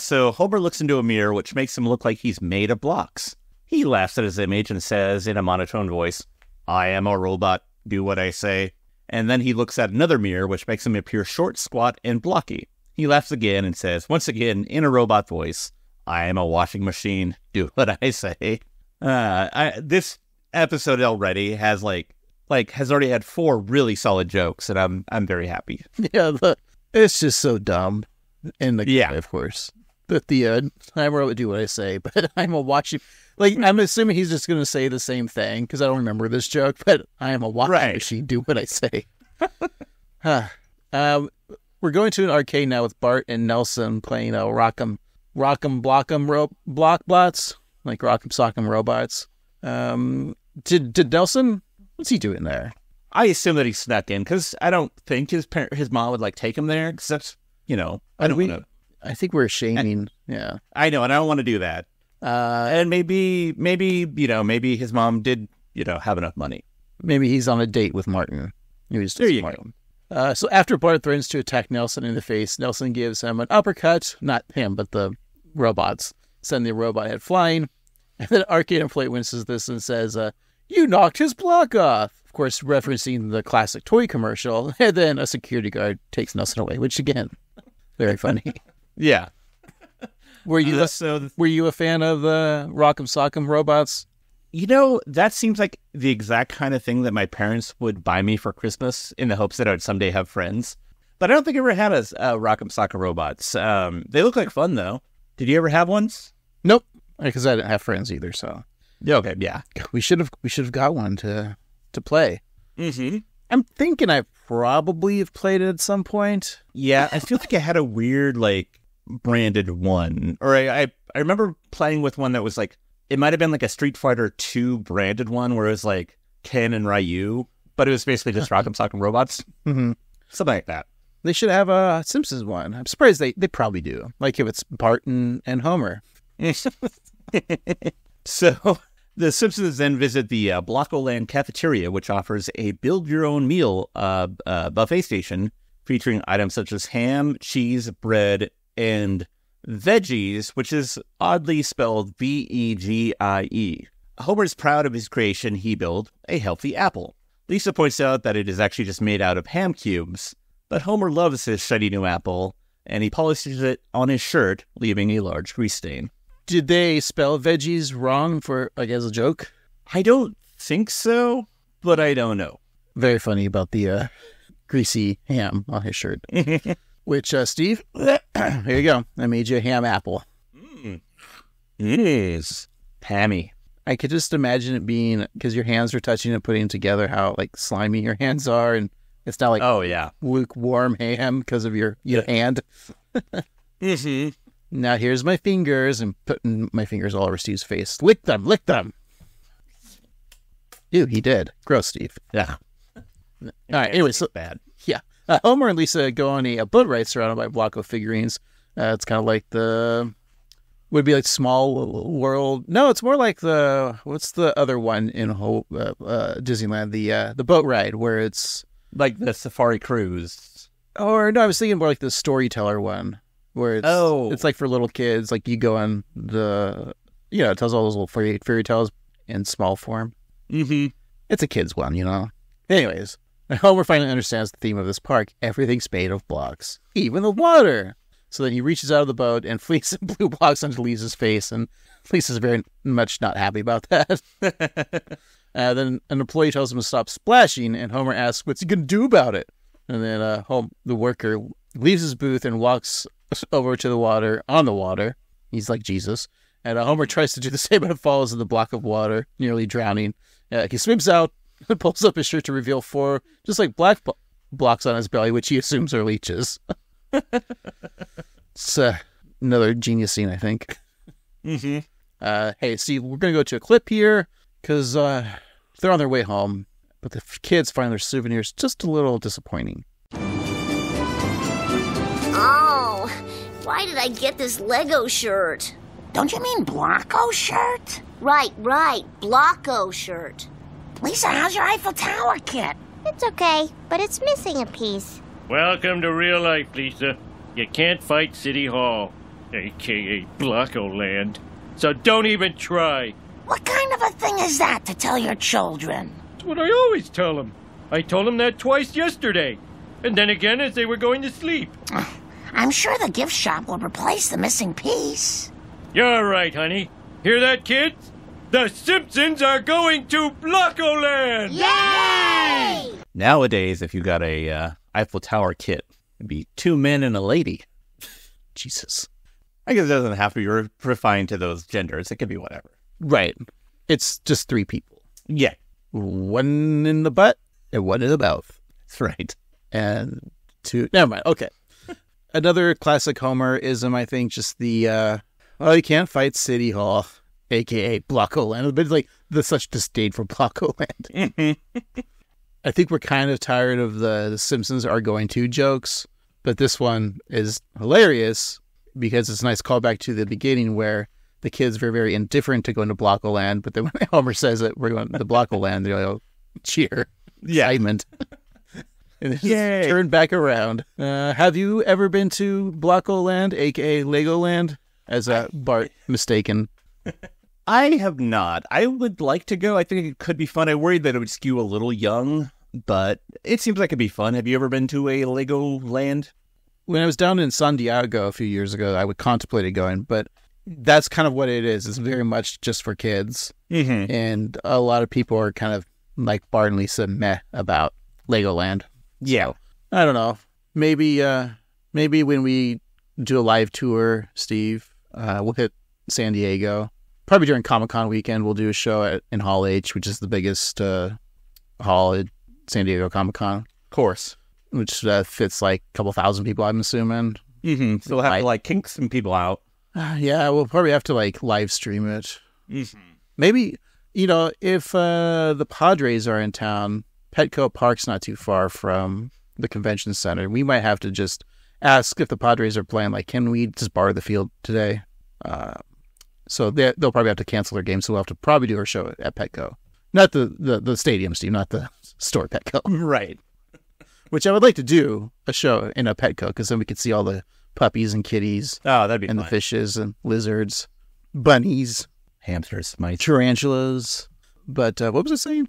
So Homer looks into a mirror, which makes him look like he's made of blocks. He laughs at his image and says in a monotone voice, "I am a robot, do what I say." And then he looks at another mirror, which makes him appear short, squat, and blocky. He laughs again and says, once again, in a robot voice, "I am a washing machine, do what I say." This episode already has has already had 4 really solid jokes, and I'm very happy. Yeah, it's just so dumb. And the guy, of course. But the I'm a robot, do what I say, but I'm a watching. I'm assuming he's just going to say the same thing because I don't remember this joke. But I am a washing machine. Do what I say. We're going to an arcade now with Bart and Nelson playing Rock'em Blockbots, like Rock'em Sock'em Robots. Did Nelson? What's he doing there? I assume that he snuck in because I don't think his mom would take him there because that's I think we're shaming. Yeah, I know, and I don't want to do that. And maybe his mom did have enough money. Maybe he's on a date with Martin. There you go. So after Bart threatens to attack Nelson in the face, Nelson gives him an uppercut. Not him, but the robots. Send the robot head flying. And then Arcade and Plate winces this and says, "You knocked his block off." Of course, referencing the classic toy commercial. And then a security guard takes Nelson away, which again, very funny. Yeah. Were you a fan of Rock'em Sock'em Robots? That seems like the exact kind of thing that my parents would buy me for Christmas in the hopes that I would someday have friends. But I don't think I ever had a Rock'em Sock'em Robots. They look like fun, though. Did you ever have ones? Nope, because I didn't have friends either. So okay, yeah, we should have got one to play. Mm-hmm. I'm thinking I probably have played it at some point. Yeah, I feel like I had a weird branded one, or I remember playing with one that was it might have been a Street Fighter 2 branded one where it was Ken and Ryu, but it was basically just Rock'em Sock'em Robots. Mm-hmm. Something like that. They should have a Simpsons one. I'm surprised they probably do. If it's Bart and Homer. So the Simpsons then visit the Blockoland cafeteria, which offers a build-your-own meal buffet station featuring items such as ham, cheese, bread, and veggies, which is oddly spelled Vegie. Homer's proud of his creation he built, a healthy apple. Lisa points out that it is actually just made out of ham cubes, but Homer loves his shiny new apple, and he polishes it on his shirt, leaving a large grease stain. Did they spell veggies wrong as a joke? I don't think so, but I don't know. Very funny about the greasy ham on his shirt. Which, Steve, here you go. I made you a ham apple. It is hammy. I could just imagine it being, because your hands are touching and putting it together, how slimy your hands are, and it's not lukewarm ham because of your hand. Mm-hmm. Now here's my fingers, and putting my fingers all over Steve's face. Lick them. Ew, he did. Gross, Steve. Yeah. All right. Anyway, so bad. yeah, Homer and Lisa go on a boat ride surrounded by Blanco figurines. It's kind of like would be like Small World. No, it's more like what's the other one in Disneyland? The boat ride where it's Like the Safari Cruise. Or no, I was thinking more like the Storyteller one where it's like for little kids. Like you go on it tells all those little fairy tales in small form. Mm-hmm. It's a kid's one, Anyways, Homer finally understands the theme of this park. Everything's made of blocks, even the water. So then he reaches out of the boat and flings some blue blocks onto Lisa's face, and Lisa's very much not happy about that. Then an employee tells him to stop splashing, and Homer asks, what's he going to do about it? And then the worker leaves his booth and walks over to the water, on the water. He's like Jesus. And Homer tries to do the same, but falls in the block of water, nearly drowning. He swims out and pulls up his shirt to reveal 4 just like black blocks on his belly, which he assumes are leeches. It's another genius scene, I think. Mm-hmm. Hey, Steve, we're going to go to a clip here because they're on their way home, but the kids find their souvenirs just a little disappointing. Oh, why did I get this Lego shirt? Don't you mean Blanco shirt? Right, Blocko shirt. Lisa, how's your Eiffel Tower kit? It's okay, but it's missing a piece. Welcome to real life, Lisa. You can't fight City Hall, a.k.a. Blocko Land. So don't even try. What kind of a thing is that to tell your children? That's what I always tell them. I told them that twice yesterday. And then again as they were going to sleep. I'm sure the gift shop will replace the missing piece. You're right, honey. Hear that, kids? The Simpsons are going to Blocko Land! Yay! Nowadays, if you got a Eiffel Tower kit, it'd be 2 men and a lady. Jesus. I guess it doesn't have to be refined to those genders. It could be whatever. Right. It's just 3 people. Yeah. 1 in the butt and 1 in the mouth. That's right. And 2... Never mind. Okay. Another classic Homer-ism, I think, just the... you can't fight City Hall, a.k.a. Blocko Land. But it's like such disdain for Blocko Land. Mm-hmm. I think we're kind of tired of the Simpsons are going to jokes, but this one is hilarious because it's a nice callback to the beginning where the kids were very indifferent to going to Blocko Land, but then when Homer says that we're going to Blocko Land, they go, cheer, excitement. And then just turn back around. Have you ever been to Blocko Land, a.k.a. Legoland? As Bart mistaken. I have not. I would like to go. I think it could be fun. I worried that it would skew a little young, but it seems like it'd be fun. Have you ever been to a Legoland? When I was down in San Diego a few years ago, I would contemplate going, but that's kind of what it is. It's very much just for kids. Mm-hmm. And a lot of people are kind of like Bart and Lisa meh about Legoland. Yeah. So, I don't know. Maybe when we do a live tour, Steve, we'll hit San Diego. Probably during Comic-Con weekend, we'll do a show in Hall H, which is the biggest hall at San Diego Comic-Con. Of course. Which fits like a couple thousand people, I'm assuming. Mm-hmm. So we'll have to kick some people out. Yeah, we'll probably have to live stream it. Mm-hmm. Maybe, if the Padres are in town, Petco Park's not too far from the convention center. We might have to just ask if the Padres are playing, can we just borrow the field today? So they'll probably have to cancel their game, so we'll have to probably do our show at Petco. Not the stadium, Steve, not the store Petco. Right. Which I would like to do a show in a Petco, because then we could see all the puppies and kitties. Oh, that'd be and fun. The fishes and lizards, bunnies, hamsters, mice, tarantulas. But what was I saying?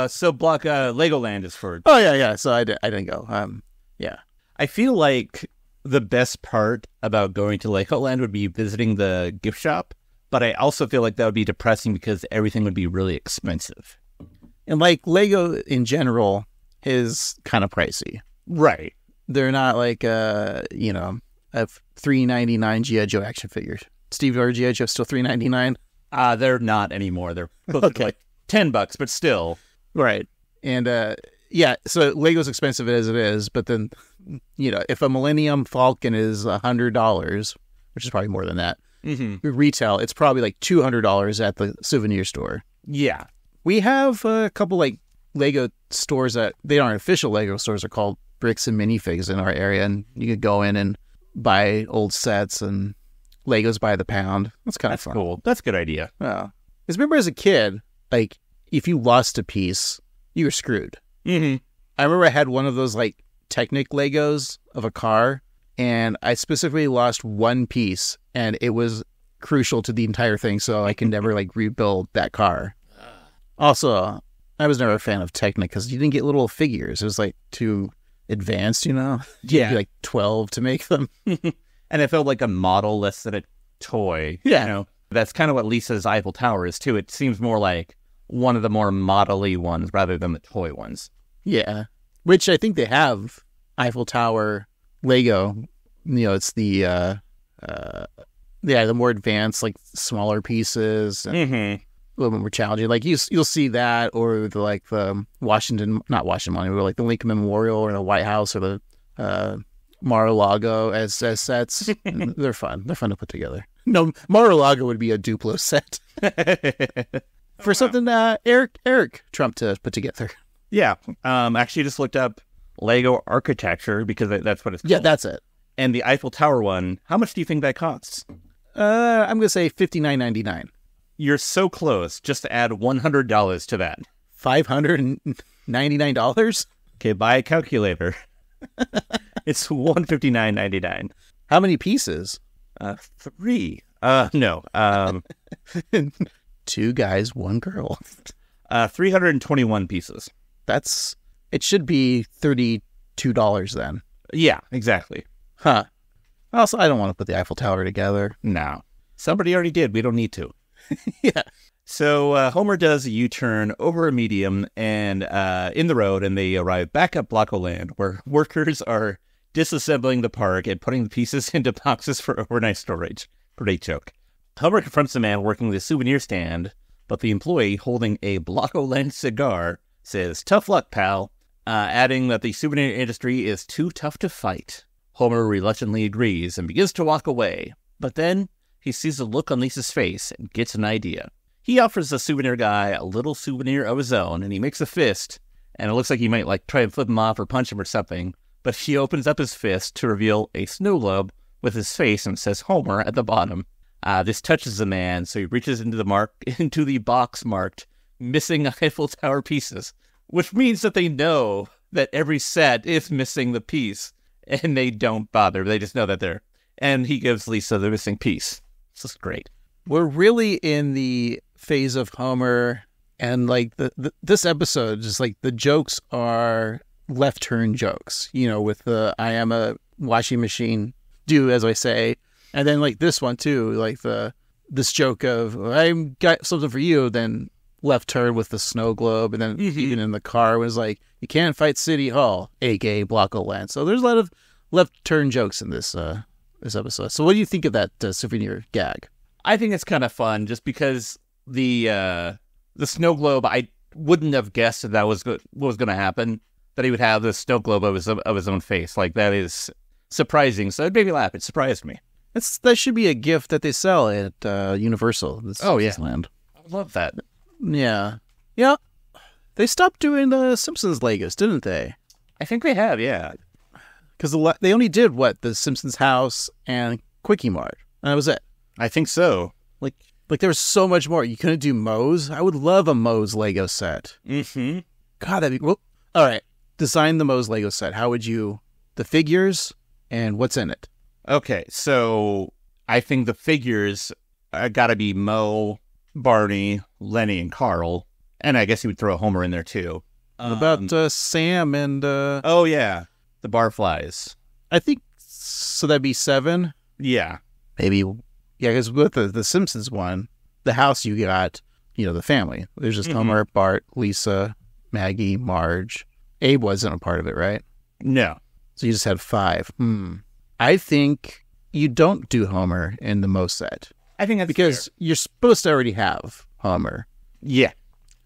So Legoland is for... Oh, yeah. So I didn't go. Yeah. I feel like the best part about going to Legoland would be visiting the gift shop, but I also feel like that would be depressing because everything would be really expensive. And Lego in general is kind of pricey. Right. They're not a $3.99 G.I. Joe action figure. Steve, are G.I. Joe still $3.99? They're not anymore. They're okay. $10, but still. Right. And so Lego's expensive as it is, but then, if a Millennium Falcon is $100, which is probably more than that, mm-hmm. retail, it's probably $200 at the souvenir store. Yeah. We have a couple like Lego stores that they aren't official Lego stores. They're called Bricks and Minifigs in our area, and you could go in and buy old sets and Legos by the pound. That's kind of fun. Cool. That's a good idea. Yeah. Because remember as a kid, like if you lost a piece, you were screwed. Mm-hmm. I remember I had one of those like Technic Legos of a car, and I specifically lost one piece, and it was crucial to the entire thing, so I can never like rebuild that car. Also, I was never a fan of Technic because you didn't get little figures. It was like too advanced, you know? Yeah. You'd be like 12 to make them. And it felt like a model less than a toy. Yeah. You know, that's kind of what Lisa's Eiffel Tower is too. It seems more like one of the more model-y ones rather than the toy ones. Yeah. Which I think they have Eiffel Tower Lego. You know, it's the the more advanced, like smaller pieces. And Mm-hmm. a little bit more challenging. Like you'll see that, or the not Washington Monument, but like the Lincoln Memorial or the White House or the Mar-a-Lago as sets. They're fun. They're fun to put together. No, Mar-a-Lago would be a Duplo set for something Eric Trump to put together. Yeah. Actually, just looked up Lego architecture because that's what it's called. Yeah, that's it. And the Eiffel Tower one, how much do you think that costs? I'm gonna say $59.99. You're so close. Just to add $100 to that. $599. Okay, buy a calculator. It's $159.99. How many pieces? 3. No. 2 guys, 1 girl. 321 pieces. It should be $32 then. Yeah, exactly. Huh. Also, I don't want to put the Eiffel Tower together. No. Somebody already did. We don't need to. Yeah. So Homer does a U-turn over a medium and in the road, and they arrive back at Blockoland, where workers are disassembling the park and putting the pieces into boxes for overnight storage. Great joke. Homer confronts the man working the souvenir stand, but the employee holding a Blockoland cigar says, "Tough luck, pal," adding that the souvenir industry is too tough to fight. Homer reluctantly agrees and begins to walk away, but then he sees a look on Lisa's face and gets an idea. He offers the souvenir guy a little souvenir of his own, and he makes a fist, and it looks like he might try and flip him off or punch him or something, but he opens up his fist to reveal a snow globe with his face and says Homer at the bottom. This touches the man, so he reaches into the box marked missing Eiffel Tower pieces, which means that they know that every set is missing the piece, and they don't bother. They just know that they're... And he gives Lisa the missing piece. This is great. We're really in the phase of Homer, and like this episode, just like the jokes are left turn jokes, you know, with the I am a washing machine, do as I say. And then like this one too, like this joke of I got something for you, then left turn with the snow globe, and then even in the car was like, you can't fight City Hall, aka Blockoland. So there's a lot of left turn jokes in this episode. So what do you think of that souvenir gag? I think it's kind of fun just because the snow globe, I wouldn't have guessed that was what was going to happen, that he would have the snow globe of his own face. Like, that is surprising. So it made me laugh. It surprised me. That should be a gift that they sell at Universal. Land. I would love that. Yeah. Yeah. They stopped doing the Simpsons Legos, didn't they? I think they have, yeah. Because they only did, the Simpsons house and Quickie Mart. And that was it. I think so. Like there was so much more. You couldn't do Moe's. I would love a Moe's Lego set. Mm-hmm. God, that'd be... Well, all right. Design the Moe's Lego set. How would you... The figures and what's in it? Okay, so I think the figures got to be Moe, Barney, Lenny, and Carl. And I guess you would throw Homer in there, too. What about Sam and... Oh, yeah. The Barflies. I think... So that'd be 7? Yeah. Maybe... Yeah, because with the Simpsons one, the house you got, you know, the family. There's just Homer, Bart, Lisa, Maggie, Marge. Abe wasn't a part of it, right? No. So you just had 5. I think you don't do Homer in the Moe set. I think that's because fair. You're supposed to already have Homer. Yeah.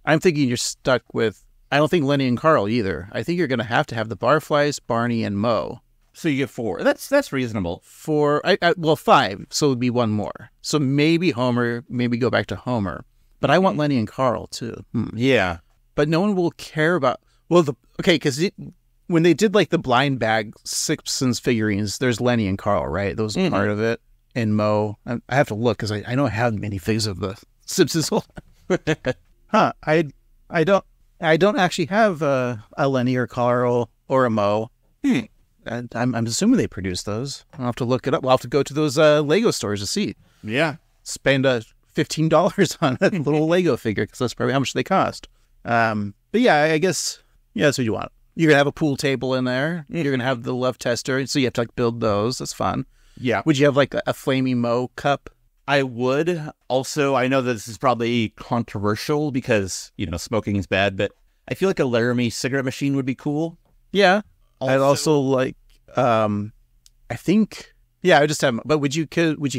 I'm thinking you're stuck with... I don't think Lenny and Carl either. I think you're going to have the Barflies, Barney, and Moe. So you get 4. That's reasonable. 5. So it would be 1 more. So maybe Homer. Maybe go back to Homer. But I want Lenny and Carl, too. Yeah. But no one will care about... Well, because when they did, like, the blind bag Simpsons figurines, there's Lenny and Carl, right? Those are part of it. And Mo. I have to look, because I know I have many figures of the Simpsons. Huh. I don't actually have a Lenny or Carl or a Mo. And I'm assuming they produce those. I'll have to look it up. We'll have to go to those Lego stores to see. Yeah. Spend $15 on a little Lego figure, because that's probably how much they cost. But yeah, I guess that's what you want. You're going to have a pool table in there. You're going to have the love tester, so you have to like build those. That's fun. Yeah. Would you have like a flaming Mo cup? I would. Also, I know that this is probably controversial because, smoking is bad, but I feel like a Laramie cigarette machine would be cool. Yeah. I'd also like, I think, I would just have, but would you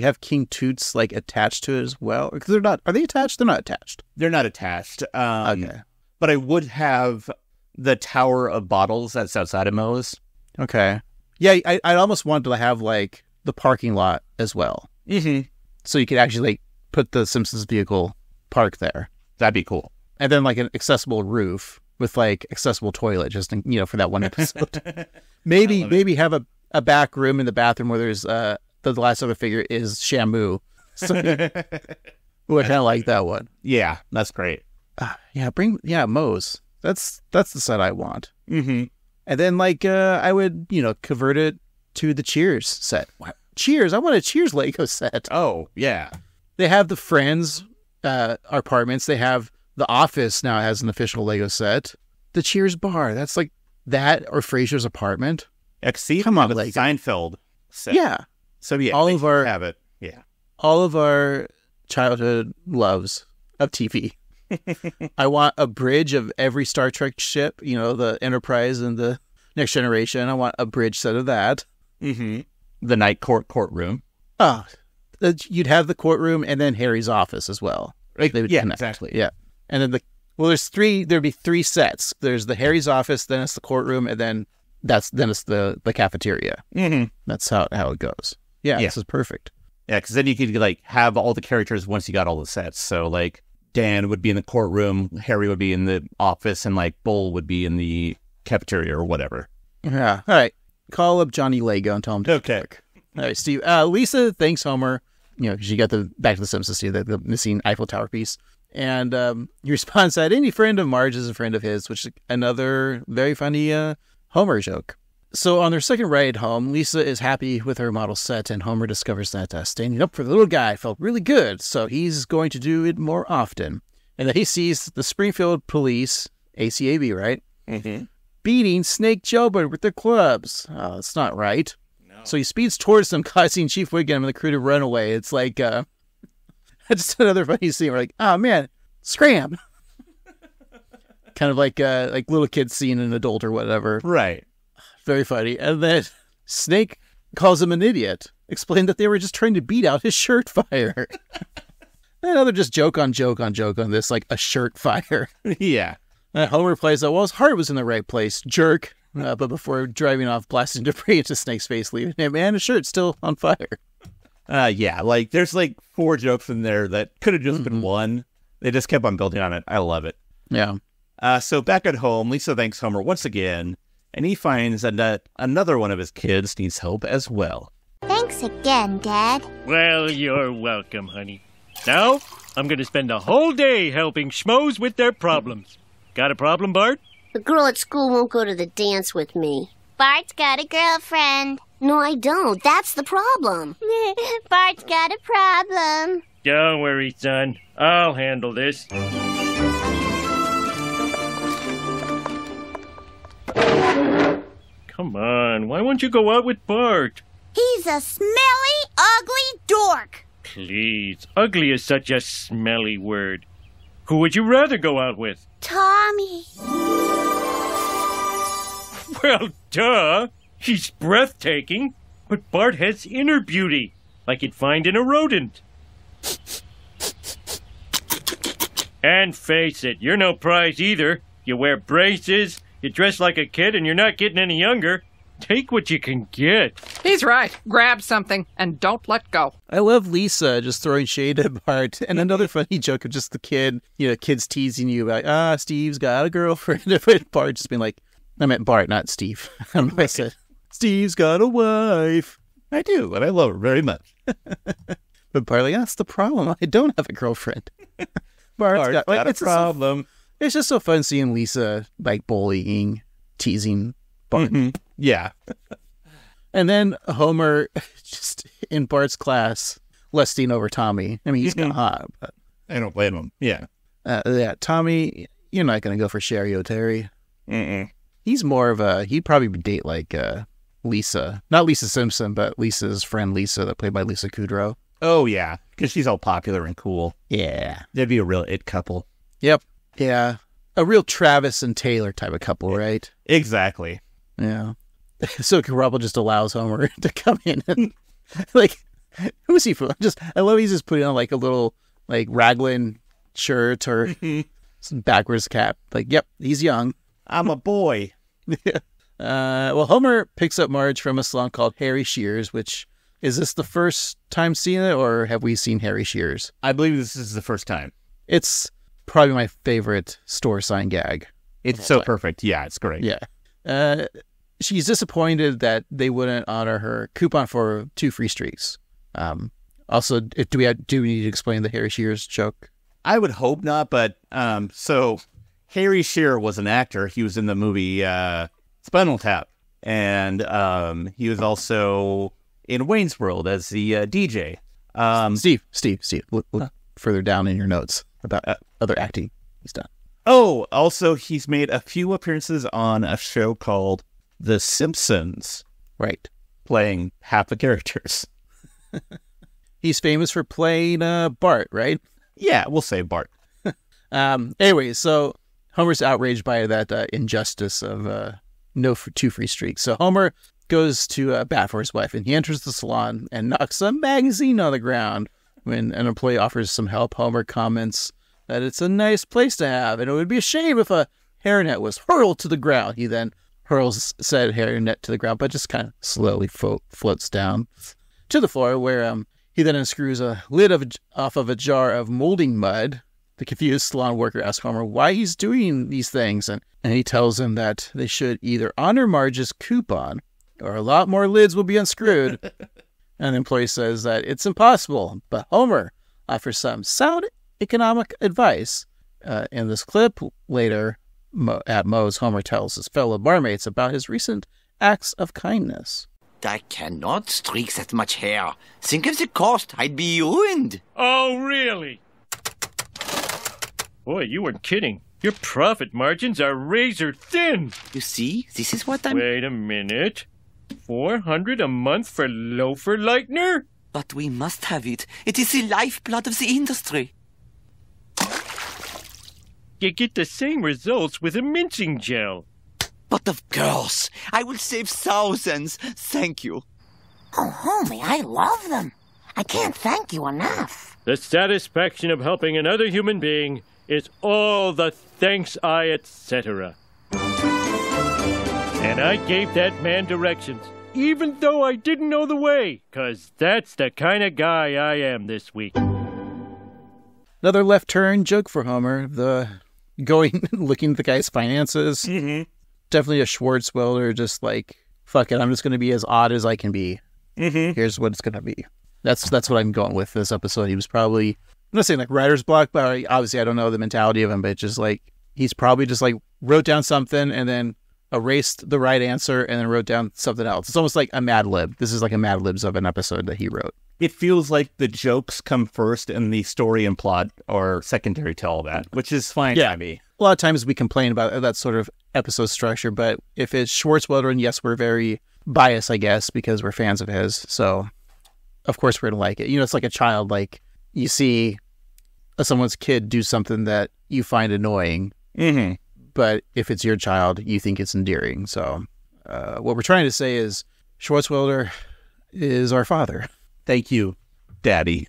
have King Toots like attached to it as well? Because are they attached? They're not attached. They're not attached. Okay. But I would have the tower of bottles that's outside of Moe's. Okay. Yeah, I'd almost want to have like the parking lot as well. Mm-hmm. So you could actually like put the Simpsons vehicle park there. That'd be cool. And then like an accessible roof with like accessible toilet, just for that one episode. maybe have a back room in the bathroom where there's the last other figure is Shamu. So, ooh, I kind of like that one. Yeah, that's great. Moe's. That's the set I want. Mm-hmm. And then like I would convert it to the Cheers set. Cheers! I want a Cheers Lego set. Oh yeah. They have the Friends apartments. They have the Office now has an official Lego set. The Cheers bar. That's like that or Frasier's apartment. Come on, like Seinfeld set. Yeah. So yeah, all of our have it. Yeah. All of our childhood loves of TV. I want a bridge of every Star Trek ship. The Enterprise and the Next Generation. I want a bridge set of that. Mm-hmm. The night courtroom. Oh, you'd have the courtroom and then Harry's office as well. Right? They would Yeah, connect. exactly. Yeah. And then there'd be three sets. There's the Harry's office, then it's the courtroom, and then it's the cafeteria. Mm-hmm. That's how it goes. Yeah, this is perfect. Yeah, because then you could like have all the characters once you got all the sets. So like Dan would be in the courtroom, Harry would be in the office, and like Bull would be in the cafeteria or whatever. Yeah. All right. Call up Johnny Lego and tell him to work. All right, Steve. Lisa thanks Homer, because she got the Back to the Simpsons, the missing Eiffel Tower piece. And he responds that any friend of Marge is a friend of his, which is another very funny Homer joke. So on their second ride home, Lisa is happy with her model set, and Homer discovers that standing up for the little guy felt really good, so he's going to do it more often. And then he sees the Springfield police, ACAB, right? Mm-hmm. Beating Snake Joebird with their clubs. Oh, that's not right. No. So he speeds towards them, causing Chief Wiggum and the crew to run away. It's like, just another funny scene. We're like, oh man, scram. Kind of like little kids seeing an adult or whatever. Right. Very funny. And then Snake calls him an idiot. Explained that they were just trying to beat out his shirt fire. Another just joke on this, like a shirt fire. Yeah. Homer replies that, well, his heart was in the right place, jerk. But before driving off, blasting debris into Snake's face, leaving him and his shirt still on fire. Yeah, like there's like 4 jokes in there that could have just been one. They just kept on building on it. I love it. Yeah. So back at home, Lisa thanks Homer once again, and he finds that another one of his kids needs help as well. Thanks again, Dad. Well, you're welcome, honey. Now, I'm going to spend the whole day helping schmoes with their problems. Got a problem, Bart? The girl at school won't go to the dance with me. Bart's got a girlfriend. No, I don't. That's the problem. Bart's got a problem. Don't worry, son. I'll handle this. Come on, why won't you go out with Bart? He's a smelly, ugly dork. Please, ugly is such a smelly word. Who would you rather go out with? Tommy. Well, duh. He's breathtaking, but Bart has inner beauty, like you'd find in a rodent. And face it, you're no prize either. You wear braces, you dress like a kid, and you're not getting any younger. Take what you can get. He's right. Grab something and don't let go. I love Lisa just throwing shade at Bart. And another funny joke of just the kid, kids teasing you about, Steve's got a girlfriend. But Bart just being like, I meant Bart, not Steve. I don't know what I said. Steve's got a wife. I do, and I love her very much. But Bart, like, that's the problem. I don't have a girlfriend. Bart's got a problem. It's just so fun seeing Lisa, like, bullying, teasing Bart. Mm-hmm. Yeah. And then Homer, just in Bart's class, lusting over Tommy. I mean, he's kind of hot. But, I don't blame him. Yeah. Tommy, you're not going to go for Sherry O'Terry. Mm-mm. He's more of he'd probably date, like, Lisa. Not Lisa Simpson, but Lisa's friend Lisa, that played by Lisa Kudrow. Oh, yeah. Because she's all popular and cool. Yeah. That'd be a real it couple. Yep. Yeah. A real Travis and Taylor type of couple, right? Exactly. Yeah. So Rubble just allows Homer to come in and, like, who is he for? I love he's just putting on, like, a little, like, raglan shirt or some backwards cap. Like, yep, he's young. I'm a boy. Well, Homer picks up Marge from a salon called Harry Shear's, which, is this the first time seeing it, or have we seen Harry Shear's? I believe this is the first time. It's probably my favorite store sign gag. It's so perfect. Yeah, it's great. Yeah. She's disappointed that they wouldn't honor her coupon for 2 free streaks. Also, do we need to explain the Harry Shear's joke? I would hope not, but so Harry Shearer was an actor. He was in the movie Spinal Tap, and he was also in Wayne's World as the DJ. Steve, look further down in your notes about other acting he's done. Oh, also, he's made a few appearances on a show called The Simpsons. Right. Playing half the characters. He's famous for playing Bart, right? Yeah, we'll say Bart. Anyway, so Homer's outraged by that injustice of no 2 free streaks. So Homer goes to bat for his wife, and he enters the salon and knocks a magazine on the ground. When an employee offers some help, Homer comments that it's a nice place to have, and it would be a shame if a hairnet was hurled to the ground. He then hurls said hairnet to the ground, but just kind of slowly floats down to the floor, where he then unscrews a lid off of a jar of molding mud. The confused salon worker asks Homer why he's doing these things, and he tells him that they should either honor Marge's coupon or a lot more lids will be unscrewed. And the employee says that it's impossible, but Homer offers some sound economic advice. In this clip, later at Moe's, Homer tells his fellow barmaids about his recent acts of kindness. I cannot streak that much hair. Think of the cost. I'd be ruined. Oh, really? Boy, you weren't kidding. Your profit margins are razor thin. You see, this is what I'm... Wait a minute. $400 a month for loafer lightener? But we must have it. It is the lifeblood of the industry. You get the same results with a mincing gel. But of course, I will save thousands. Thank you. Oh, homie, I love them. I can't thank you enough. The satisfaction of helping another human being is all the thanks etc. And I gave that man directions, even though I didn't know the way, 'cause that's the kind of guy I am this week. Another left turn joke for Homer, looking at the guy's finances. Mm-hmm. Definitely a Swartzwelder, just like, fuck it, I'm just going to be as odd as I can be. Mm-hmm. Here's what it's going to be. That's what I'm going with this episode. He was probably, I'm not saying like writer's block, but obviously I don't know the mentality of him, but just like, he's probably just like wrote down something and then erased the right answer and then wrote down something else. It's almost like a Mad Lib. This is like a Mad Libs of an episode that he wrote. It feels like the jokes come first and the story and plot are secondary to all that, which is fine by me. A lot of times we complain about that sort of episode structure, but if it's Swartzwelder, and yes, we're very biased, I guess, because we're fans of his. So, of course, we're going to like it. You know, it's like a child, like you see someone's kid do something that you find annoying, mm-hmm. but if it's your child, you think it's endearing. So, what we're trying to say is Swartzwelder is our father. Thank you, Daddy,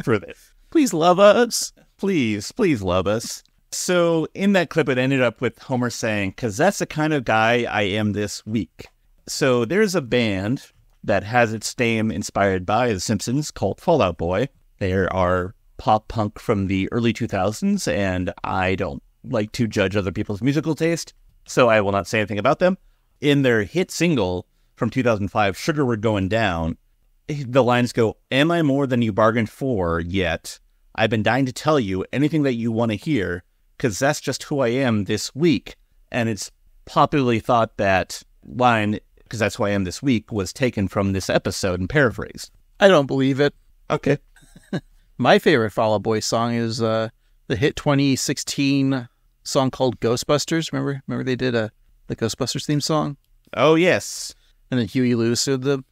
for this. Please love us. Please love us. So in that clip, it ended up with Homer saying, 'cause that's the kind of guy I am this week. So there's a band that has its name inspired by The Simpsons called Fall Out Boy. They are pop punk from the early 2000s, and I don't like to judge other people's musical taste, so I will not say anything about them. In their hit single from 2005, Sugar We're Going Down, the lines go, "Am I more than you bargained for yet? I've been dying to tell you anything that you want to hear, because that's just who I am this week." And it's popularly thought that line, "because that's who I am this week," was taken from this episode and paraphrased. I don't believe it. Okay. My favorite Fall Out Boy song is the hit 2016 song called Ghostbusters. Remember they did the Ghostbusters theme song? Oh, yes. And then Huey Lewis sued them.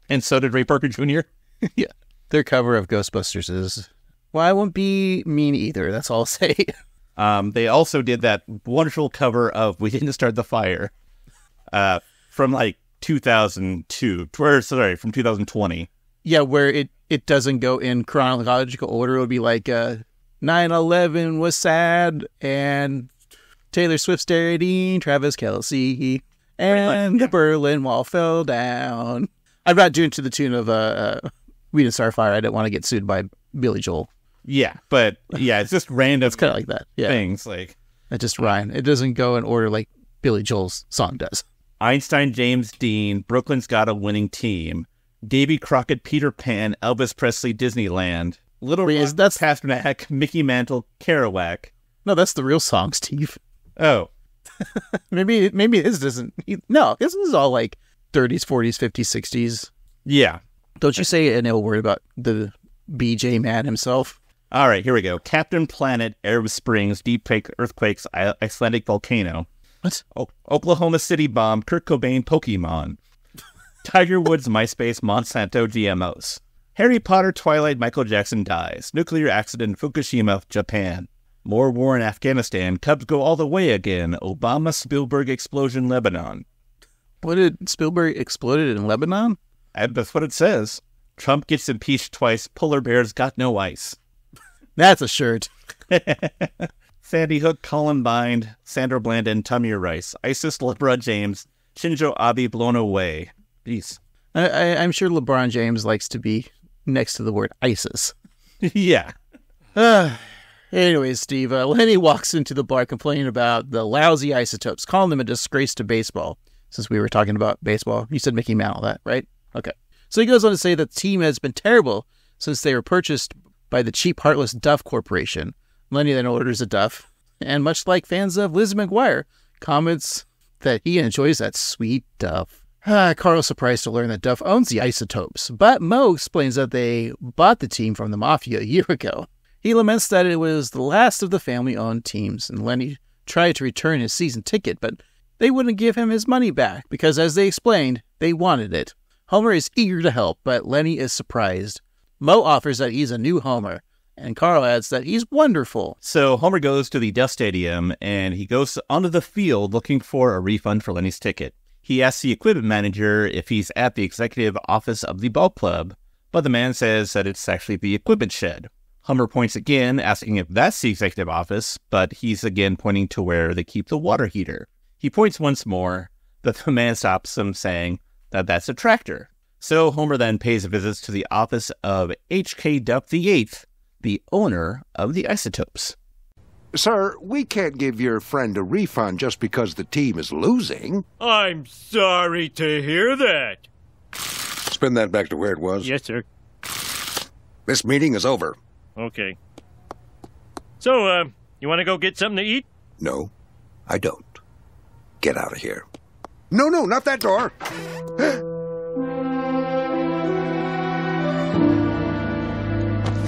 And so did Ray Parker Jr.? Yeah. Their cover of Ghostbusters is, well, I won't be mean either. That's all I'll say. They also did that wonderful cover of We Didn't Start the Fire from like 2002, from 2020. Yeah, where it doesn't go in chronological order. It would be like 9/11 was sad, and Taylor Swift stereotyping Travis Kelce, and the Berlin Wall fell down. I'm not doing to the tune of We Didn't Start a Fire. I didn't want to get sued by Billy Joel. Yeah, but yeah, it's just random. It's kind of like that. Yeah. Things like it just rhyme. It doesn't go in order like Billy Joel's song does. Einstein, James Dean, Brooklyn's Got a Winning Team, Davy Crockett, Peter Pan, Elvis Presley, Disneyland, Little Rock, Pasternak, Mickey Mantle, Kerouac. No, that's the real song, Steve. Oh. maybe this doesn't. No, this is all like 30s, 40s, 50s, 60s. Yeah. Don't you say an ill word about the BJ man himself. All right, here we go. Captain Planet, Arab Springs, Deep Earthquakes, Icelandic Volcano. What? Oklahoma City Bomb, Kurt Cobain, Pokemon. Tiger Woods, MySpace, Monsanto, GMOs. Harry Potter, Twilight, Michael Jackson dies. Nuclear accident, Fukushima, Japan. More war in Afghanistan, Cubs go all the way again. Obama, Spielberg explosion, Lebanon. What did Spielberg exploded in Lebanon? That's what it says. Trump gets impeached twice. Polar bears got no ice. That's a shirt. Sandy Hook, Columbine, Sandra Bland, Tamir Rice. ISIS, LeBron James, Shinzo Abe blown away. Jeez. I'm sure LeBron James likes to be next to the word ISIS. Yeah. Anyways, Steve, Lenny walks into the bar complaining about the lousy Isotopes, calling them a disgrace to baseball. Since we were talking about baseball, you said Mickey Mantle, that, right? Okay. So he goes on to say that the team has been terrible since they were purchased by the cheap, heartless Duff Corporation. Lenny then orders a Duff, and much like fans of Liz McGuire, comments that he enjoys that sweet Duff. Carl's surprised to learn that Duff owns the Isotopes, but Mo explains that they bought the team from the Mafia a year ago. He laments that it was the last of the family-owned teams, and Lenny tried to return his season ticket, but they wouldn't give him his money back because, as they explained, they wanted it. Homer is eager to help, but Lenny is surprised. Mo offers that he's a new Homer, and Carl adds that he's wonderful. So Homer goes to the Duff Stadium, and he goes onto the field looking for a refund for Lenny's ticket. He asks the equipment manager if he's at the executive office of the ball club, but the man says that it's actually the equipment shed. Homer points again, asking if that's the executive office, but he's again pointing to where they keep the water heater. He points once more, but the man stops him, saying that that's a tractor. So Homer then pays a visit to the office of H.K. Duff VIII, the owner of the Isotopes. Sir, we can't give your friend a refund just because the team is losing. I'm sorry to hear that. Spin that back to where it was. Yes, sir. This meeting is over. Okay. So, you want to go get something to eat? No, I don't. Get out of here. No, not that door.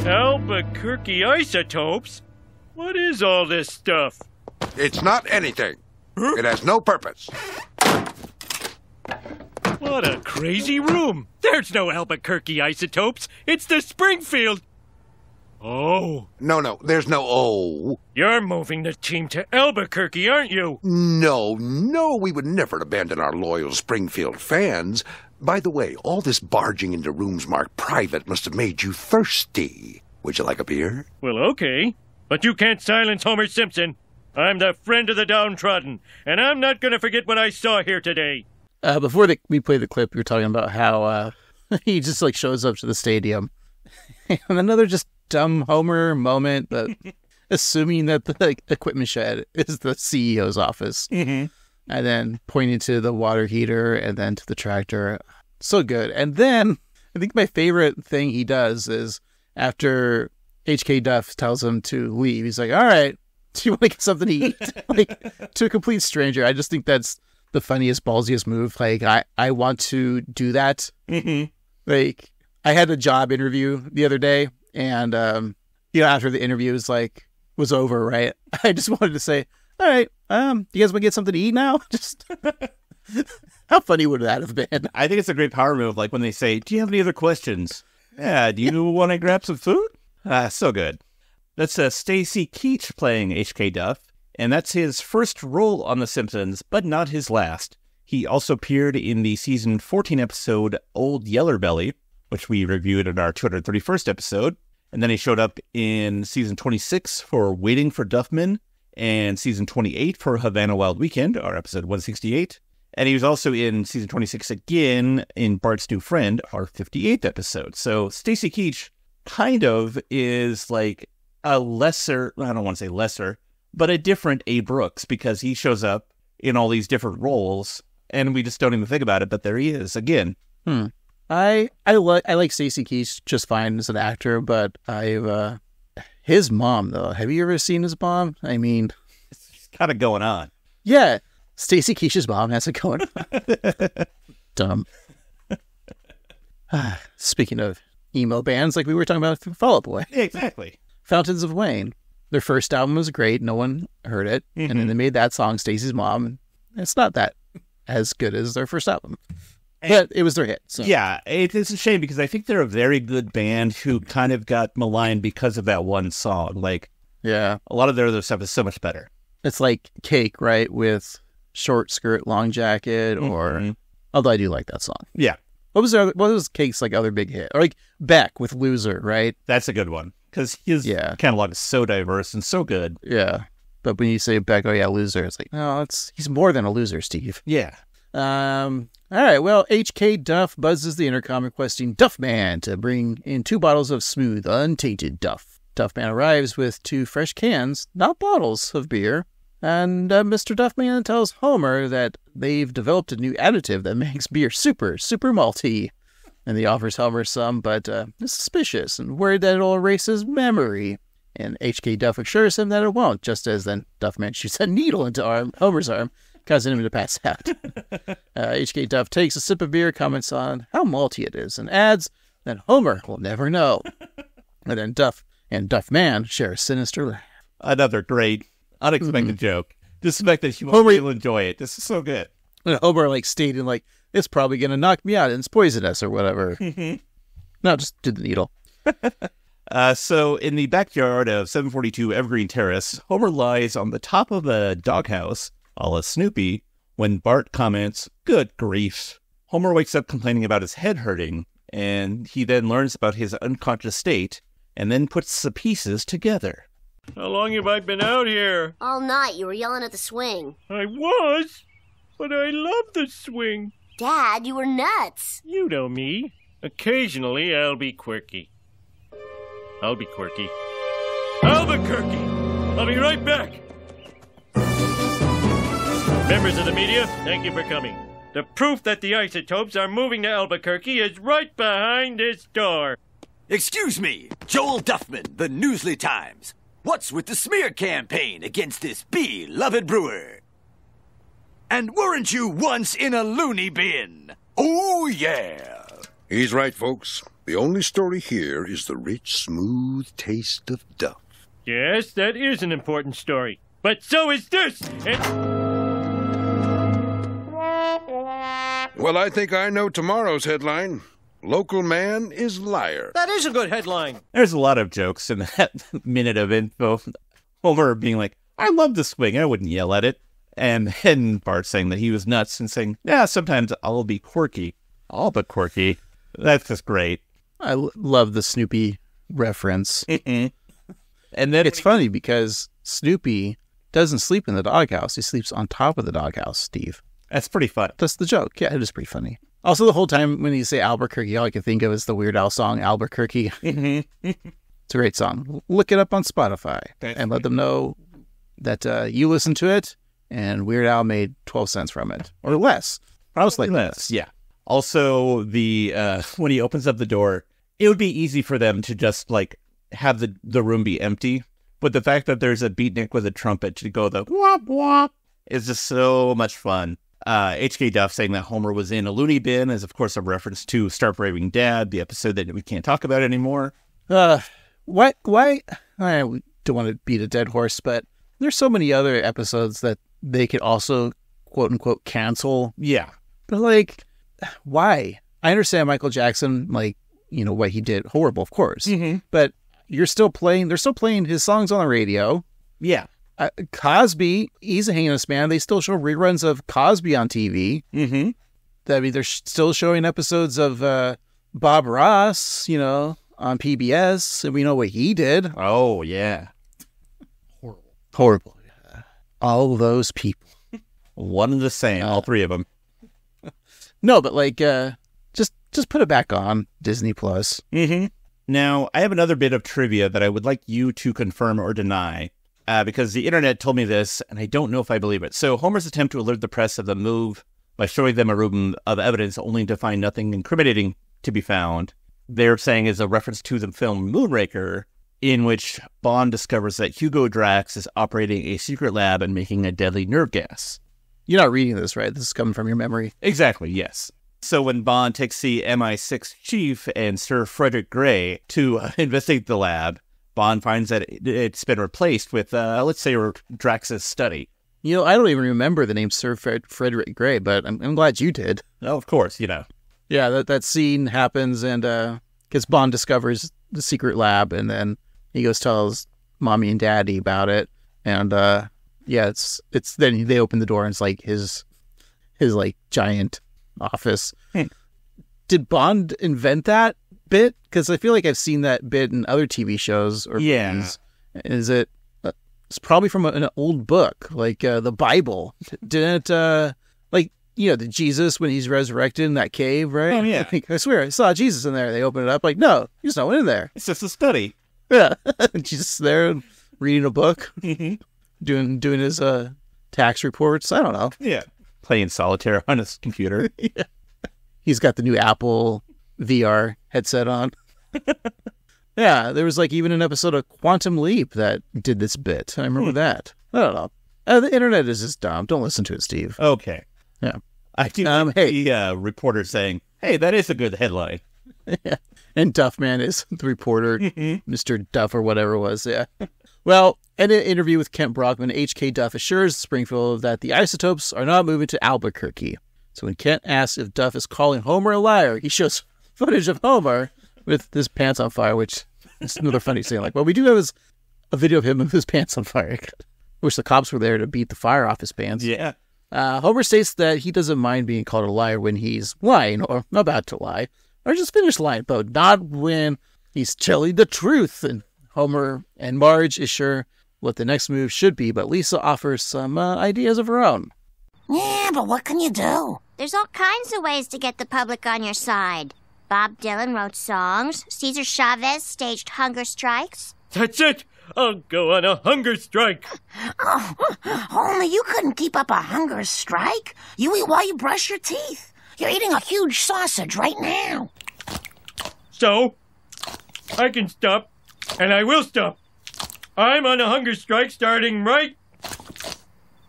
Albuquerque Isotopes? What is all this stuff? It's not anything. It has no purpose. What a crazy room. There's no Albuquerque Isotopes. It's the Springfield. Oh. No, there's no oh. You're moving the team to Albuquerque, aren't you? No, we would never abandon our loyal Springfield fans. By the way, all this barging into rooms marked private must have made you thirsty. Would you like a beer? Well, okay. But you can't silence Homer Simpson. I'm the friend of the downtrodden, and I'm not going to forget what I saw here today. Before we play the clip, we were talking about how he just like shows up to the stadium. And another just dumb Homer moment, that assuming that the equipment shed is the CEO's office. Mm-hmm. And then pointing to the water heater and then to the tractor. So good. And then I think my favorite thing he does is after H.K. Duff tells him to leave, he's like, all right, do you want to get something to eat? Like, to a complete stranger. I just think that's the funniest, ballsiest move. Like, I want to do that. Mm-hmm. Like, I had a job interview the other day, and, after the interview was over, right? I just wanted to say, all right, do you guys want to get something to eat now? Just, how funny would that have been? I think it's a great power move, like when they say, do you have any other questions? Yeah, do you want to grab some food? So good. That's Stacy Keach playing H.K. Duff, and that's his first role on The Simpsons, but not his last. He also appeared in the season 14 episode Old Yeller Belly, which we reviewed in our 231st episode, and then he showed up in season 26 for Waiting for Duffman, and season 28 for Havana Wild Weekend, our episode 168, and he was also in season 26 again in Bart's New Friend, our 58th episode. So Stacy Keach kind of is like a lesser, I don't want to say lesser, but a different A. Brooks, because he shows up in all these different roles, and we just don't even think about it, but there he is again. I like Stacy Keach just fine as an actor, but his mom though. Have you ever seen his mom? I mean, It's kind of going on. Yeah, Stacy Keach's mom has it going on. Dumb. Speaking of emo bands, like we were talking about Fall Out Boy. Yeah, exactly. Fountains of Wayne. Their first album was great. No one heard it. Mm-hmm. And then they made that song, Stacy's Mom. And it's not that as good as their first album. But it was their hit. So. Yeah, it's a shame because I think they're a very good band who kind of got maligned because of that one song. Like, yeah, a lot of their other stuff is so much better. It's like Cake, right? With Short Skirt, Long Jacket, or... Although I do like that song. Yeah. What was Cake's like other big hit? Or like Beck with Loser, right? That's a good one. Because his catalog is so diverse and so good. Yeah. But when you say Beck, oh yeah, Loser, it's like, no, he's more than a loser, Steve. Yeah. All right, well, H.K. Duff buzzes the intercom requesting Duffman to bring in 2 bottles of smooth, untainted Duff. Duffman arrives with 2 fresh cans, not bottles, of beer. And Mr. Duffman tells Homer that they've developed a new additive that makes beer super, super malty. And he offers Homer some, but is suspicious and worried that it'll erase his memory. And H.K. Duff assures him that it won't, just as then Duffman shoots a needle into Homer's arm, causing him to pass out. H.K. Duff takes a sip of beer, comments on how malty it is, and adds that Homer will never know. And then Duff and Duffman share a sinister laugh. Another great, unexpected joke. Just the fact that you'll enjoy it. This is so good. And Homer stating it's probably going to knock me out and it's poisonous or whatever. No, just do the needle. So in the backyard of 742 Evergreen Terrace, Homer lies on the top of a doghouse, a la Snoopy, when Bart comments, "Good grief." Homer wakes up complaining about his head hurting, and he then learns about his unconscious state, and then puts the pieces together. How long have I been out here? All night you were yelling at the swing. I was, but I love the swing. Dad, you were nuts. You know me. Occasionally I'll be quirky. Albuquerque. I'll be right back. Members of the media, thank you for coming. The proof that the Isotopes are moving to Albuquerque is right behind this door. Excuse me, Joel Duffman, the Newsly Times. What's with the smear campaign against this beloved brewer? And weren't you once in a loony bin? Oh, yeah. He's right, folks. The only story here is the rich, smooth taste of Duff. Yes, that is an important story. But so is this. Well, I think I know tomorrow's headline. Local man is liar. That is a good headline. There's a lot of jokes in that minute of info. Homer being like, I love the swing, I wouldn't yell at it. And then Bart saying that he was nuts and saying, yeah, sometimes I'll be quirky. All but quirky. That's just great. I love the Snoopy reference. And then it's funny because Snoopy doesn't sleep in the doghouse. He sleeps on top of the doghouse, Steve. That's pretty fun. That's the joke. Yeah, it is pretty funny. Also, the whole time when you say Albuquerque, all I can think of is the Weird Al song, Albuquerque. It's a great song. Look it up on Spotify and let them know that you listened to it and Weird Al made 12 cents from it. Or less. Probably less. Yeah. Also, when he opens up the door, it would be easy for them to just, like, have the room be empty. But the fact that there's a beatnik with a trumpet to go the wop wop is just so much fun. H.K. Duff saying that Homer was in a loony bin is, of course, a reference to Start Raving Dad, the episode that we can't talk about anymore. Why? I don't want to beat a dead horse, but there's so many other episodes that they could also, quote unquote, cancel. Yeah. But, like, why? I understand Michael Jackson, like, you know, what he did. Horrible, of course. But they're still playing his songs on the radio. Yeah. Cosby, he's a heinous man. They still show reruns of Cosby on TV. I mean, they're still showing episodes of Bob Ross, you know, on PBS, and we know what he did. Oh, yeah. Horrible. Yeah. All those people. One and the same, all three of them. No, but, like, just put it back on Disney Plus. Now, I have another bit of trivia that I would like you to confirm or deny. Because the internet told me this, and I don't know if I believe it. So Homer's attempt to alert the press of the move by showing them a room of evidence only to find nothing incriminating to be found, they're saying is a reference to the film Moonraker, in which Bond discovers that Hugo Drax is operating a secret lab and making a deadly nerve gas. You're not reading this, right? This is coming from your memory. Exactly, yes. So when Bond takes the MI6 chief and Sir Frederick Gray to investigate the lab, Bond finds that it's been replaced with, let's say, Drax's study. You know, I don't even remember the name Sir Frederick Gray, but I'm glad you did. Oh, of course, you know. Yeah, that scene happens, and because Bond discovers the secret lab, and then he goes tells Mommy and Daddy about it, and yeah, it's then they open the door, and it's like his like giant office. Did Bond invent that bit? Because I feel like I've seen that bit in other TV shows or movies. Is it? It's probably from an old book, like the Bible. Didn't like, you know, the Jesus when he's resurrected in that cave, right? Oh yeah. I swear I saw Jesus in there. They open it up, like, no, there's no one in there. It's just a study. Yeah, Jesus there reading a book, doing his tax reports. I don't know. Yeah, playing solitaire on his computer. Yeah. He's got the new Apple VR headset on. Yeah, there was like even an episode of Quantum Leap that did this bit. I remember that. I don't know. The internet is just dumb. Don't listen to it, Steve. Okay. Yeah. I do the reporter saying, hey, that is a good headline. Yeah. And Duffman is the reporter, Mr. Duff or whatever it was. Yeah. Well, in an interview with Kent Brockman, H.K. Duff assures Springfield that the Isotopes are not moving to Albuquerque. So when Kent asks if Duff is calling Homer a liar, he shows footage of Homer with his pants on fire, which is another funny scene. Like, well, we do have a video of him with his pants on fire. I wish the cops were there to beat the fire off his pants. Yeah. Homer states that he doesn't mind being called a liar when he's lying or about to lie, or just finished lying, but not when he's telling the truth. And Homer and Marge is sure what the next move should be, but Lisa offers some ideas of her own. Yeah, but what can you do? There's all kinds of ways to get the public on your side. Bob Dylan wrote songs. Cesar Chavez staged hunger strikes. That's it! I'll go on a hunger strike! Oh, Homer, you couldn't keep up a hunger strike. You eat while you brush your teeth. You're eating a huge sausage right now. So, I can stop, and I will stop. I'm on a hunger strike starting right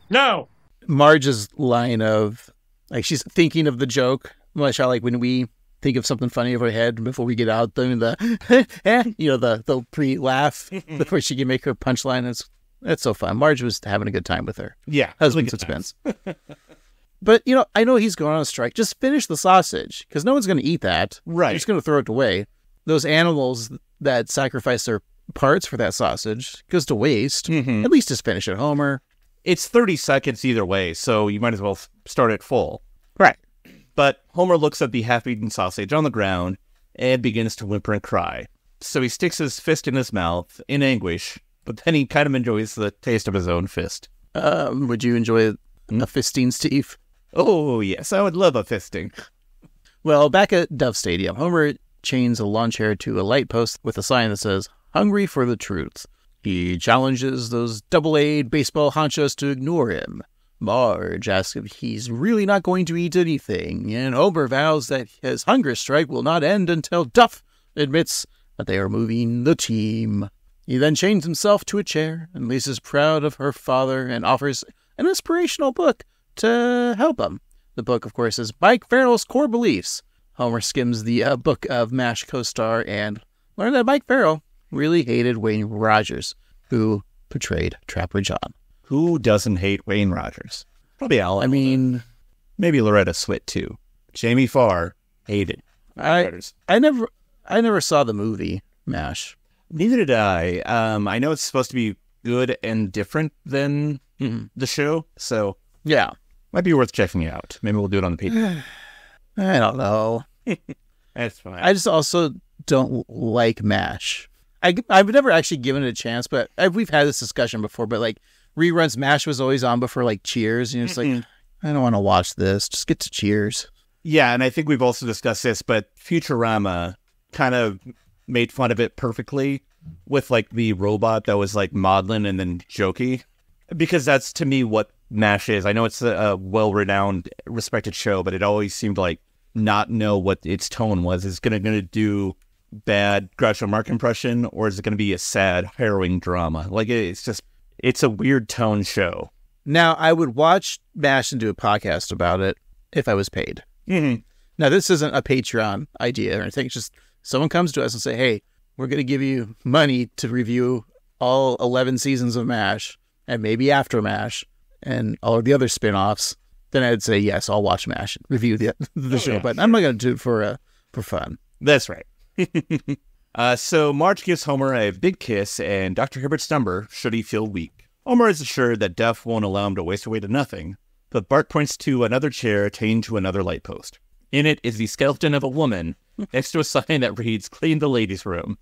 now. Marge's line of, like, she's thinking of the joke, much like when we think of something funny over her head before we get out doing the, you know, the pre-laugh before she can make her punchline. It's so fun. Marge was having a good time with her. Yeah. Husband suspense. But, you know, I know he's going on a strike. Just finish the sausage, because no one's going to eat that. Right. They're just going to throw it away. Those animals that sacrifice their parts for that sausage goes to waste. At least just finish it, Homer. It's 30 seconds either way, so you might as well start it full. Right. But Homer looks at the half-eaten sausage on the ground and begins to whimper and cry. So he sticks his fist in his mouth in anguish, but then he kind of enjoys the taste of his own fist. Would you enjoy a fisting, Steve? Oh, yes, I would love a fisting. Well, back at Dove Stadium, Homer chains a lawn chair to a light post with a sign that says, "Hungry for the truth." He challenges those double-A baseball honchos to ignore him. Marge asks if he's really not going to eat anything, and Homer vows that his hunger strike will not end until Duff admits that they are moving the team. He then chains himself to a chair, and Lisa's proud of her father and offers an inspirational book to help him. The book, of course, is Mike Farrell's Core Beliefs. Homer skims the book of MASH co-star and learned that Mike Farrell really hated Wayne Rogers, who portrayed Trapper John. Who doesn't hate Wayne Rogers? Probably Al. I mean, maybe Loretta Swit too. Jamie Farr hated Rogers. I never saw the movie MASH. Neither did I. I know it's supposed to be good and different than the show, so yeah, might be worth checking out. Maybe we'll do it on the Patreon. I don't know. That's fine. I just also don't like MASH. I've never actually given it a chance, but we've had this discussion before. But like reruns, MASH was always on before like Cheers, and it's like I don't want to watch this. Just get to Cheers. Yeah, and I think we've also discussed this, but Futurama kind of made fun of it perfectly with like the robot that was like maudlin and then jokey, because that's to me what MASH is. I know it's a well-renowned, respected show, but it always seemed to like not know what its tone was. Is it going to do bad Groucho Marx impression, or is it going to be a sad, harrowing drama? Like it's a weird tone show. Now, I would watch MASH and do a podcast about it if I was paid. Now, this isn't a Patreon idea or anything. It's just someone comes to us and say, hey, we're going to give you money to review all 11 seasons of MASH and maybe after MASH and all of the other spin-offs. Then I'd say, yes, I'll watch MASH and review the show. Yeah, but I'm not going to do it for fun. That's right. So Marge gives Homer a big kiss and Dr. Hibbert's number should he feel weak. Homer is assured that Duff won't allow him to waste away to nothing, but Bart points to another chair chained to another light post. In it is the skeleton of a woman next to a sign that reads, "Clean the ladies' room."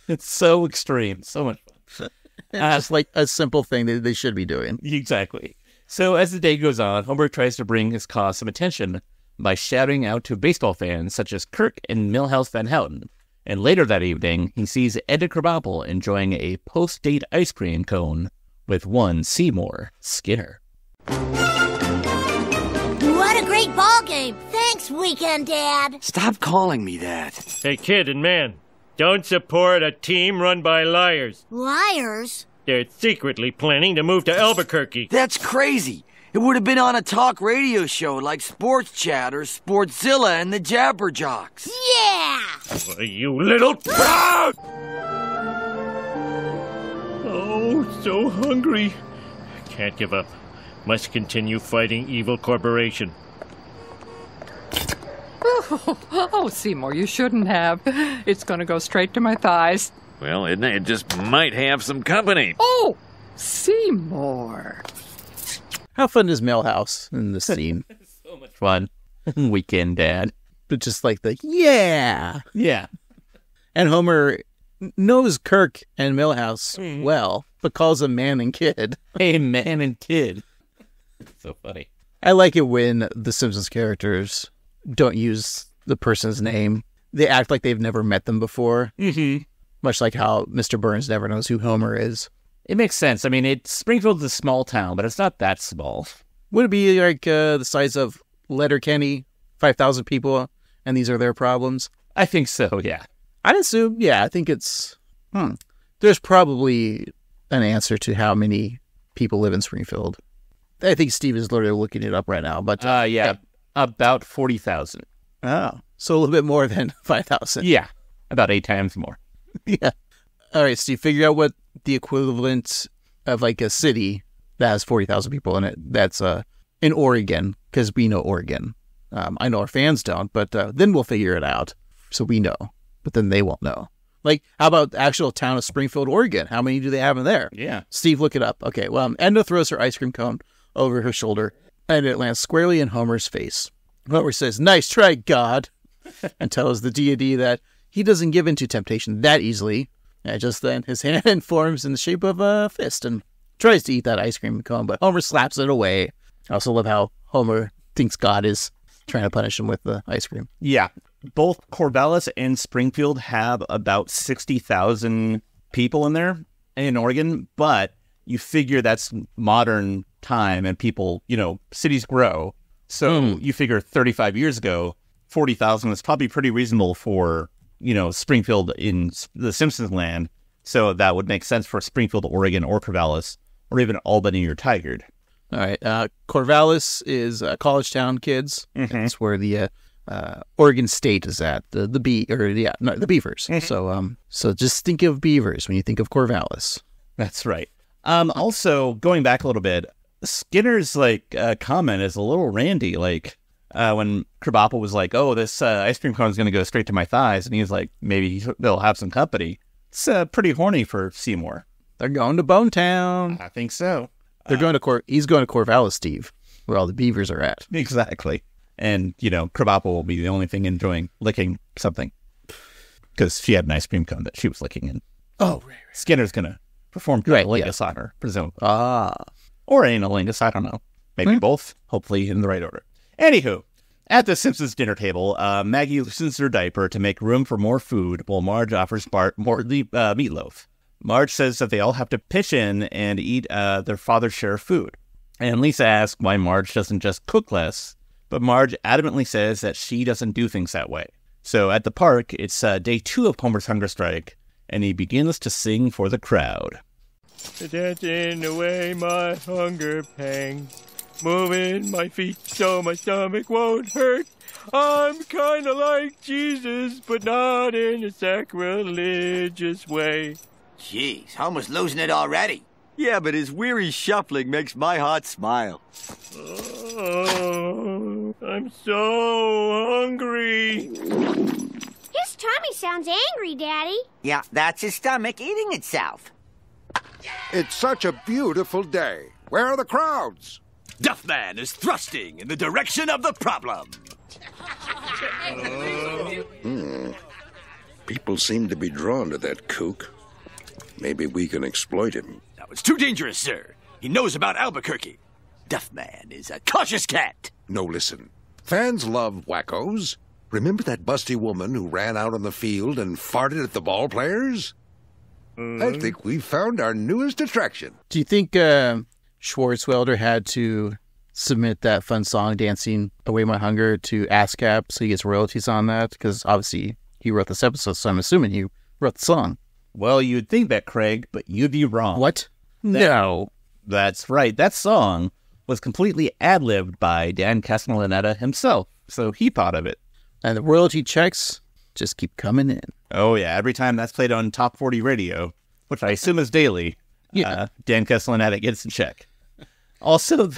It's so extreme. So much fun. It's just like a simple thing that they should be doing. Exactly. So as the day goes on, Homer tries to bring his cause some attention by shouting out to baseball fans such as Kirk and Milhouse Van Houten. And later that evening, he sees Ed Krabappel enjoying a post-date ice cream cone with one Seymour Skinner. What a great ball game. Thanks, Weekend Dad. Stop calling me that. Hey, kid and man, don't support a team run by liars. Liars? They're secretly planning to move to Albuquerque. That's crazy. It would have been on a talk radio show like Sports Chat or Sportzilla and the Jabberjocks. Yeah! Well, you little... Oh, so hungry. Can't give up. Must continue fighting evil corporation. Oh, Seymour, you shouldn't have. It's going to go straight to my thighs. Well, it just might have some company. Oh, Seymour. How fun is Milhouse in this scene? So much fun. Weekend Dad. But just like the, yeah. Yeah. And Homer knows Kirk and Milhouse well, but calls them man and kid. Hey, man and kid. So funny. I like it when the Simpsons characters don't use the person's name. They act like they've never met them before. Mm-hmm. Much like how Mr. Burns never knows who Homer is. It makes sense. I mean, Springfield's a small town, but it's not that small. Would it be like the size of Letterkenny, 5,000 people, and these are their problems? I think so, yeah. I'd assume, yeah, I think it's... There's probably an answer to how many people live in Springfield. I think Steve is literally looking it up right now, but... yeah, about 40,000. Oh, so a little bit more than 5,000. Yeah, about 8 times more. Yeah. All right, Steve, figure out what the equivalent of like a city that has 40,000 people in it. That's in Oregon, because we know Oregon. I know our fans don't, but then we'll figure it out. So we know, but then they won't know. Like, how about the actual town of Springfield, Oregon? How many do they have in there? Yeah. Steve, look it up. Okay, well, Edna throws her ice cream cone over her shoulder, and it lands squarely in Homer's face. Homer says, "Nice try, God," and tells the deity that he doesn't give in to temptation that easily. And just then, his hand forms in the shape of a fist and tries to eat that ice cream cone, but Homer slaps it away. I also love how Homer thinks God is trying to punish him with the ice cream. Yeah. Both Corvallis and Springfield have about 60,000 people in there in Oregon, but you figure that's modern time and people, cities grow. So you figure 35 years ago, 40,000 is probably pretty reasonable for, Springfield in the Simpsons land. So that would make sense for Springfield, Oregon, or Corvallis, or even Albany or Tigard. All right. Corvallis is college town kids. Mm-hmm. That's where the Oregon State is at. The Beavers. Mm-hmm. So just think of Beavers when you think of Corvallis. That's right. Also, going back a little bit, Skinner's comment is a little randy. When Krabappel was like, "Oh, this ice cream cone is going to go straight to my thighs," and he's like, "Maybe they'll have some company." It's pretty horny for Seymour. They're going to Bone Town. I think so. They're going to He's going to Corvallis, Steve, where all the beavers are at. Exactly. And, Krabappel will be the only thing enjoying licking something. Because she had an ice cream cone that she was licking in. Oh, right. Skinner's going to perform cunnilingus on her, presumably. Or analingus, I don't know. Maybe both, hopefully in the right order. Anywho, at the Simpsons dinner table, Maggie loosens her diaper to make room for more food, while Marge offers Bart more meatloaf. Marge says that they all have to pitch in and eat their father's share of food. And Lisa asks why Marge doesn't just cook less, but Marge adamantly says that she doesn't do things that way. So at the park, it's day 2 of Homer's hunger strike, and he begins to sing for the crowd. Dancing away my hunger pangs, moving my feet so my stomach won't hurt. I'm kinda like Jesus, but not in a sacrilegious way. Jeez, Homer's losing it already. Yeah, but his weary shuffling makes my heart smile. Oh, I'm so hungry. His tummy sounds angry, Daddy. Yeah, that's his stomach eating itself. It's such a beautiful day. Where are the crowds? Duffman is thrusting in the direction of the problem. People seem to be drawn to that kook. Maybe we can exploit him. Now, it's too dangerous, sir. He knows about Albuquerque. Duffman is a cautious cat. No, listen. Fans love wackos. Remember that busty woman who ran out on the field and farted at the ball players? I think we found our newest attraction. Do you think Swartzwelder had to submit that fun song, Dancing Away My Hunger, to ASCAP so he gets royalties on that? Because obviously he wrote this episode, so I'm assuming he wrote the song. Well, you'd think that, Craig, but you'd be wrong. What? No. That's right. That song was completely ad-libbed by Dan Castellaneta himself, so he thought of it. And the royalty checks just keep coming in. Oh, yeah. Every time that's played on Top 40 radio, which I assume is daily, Dan Castellaneta gets a check. Also,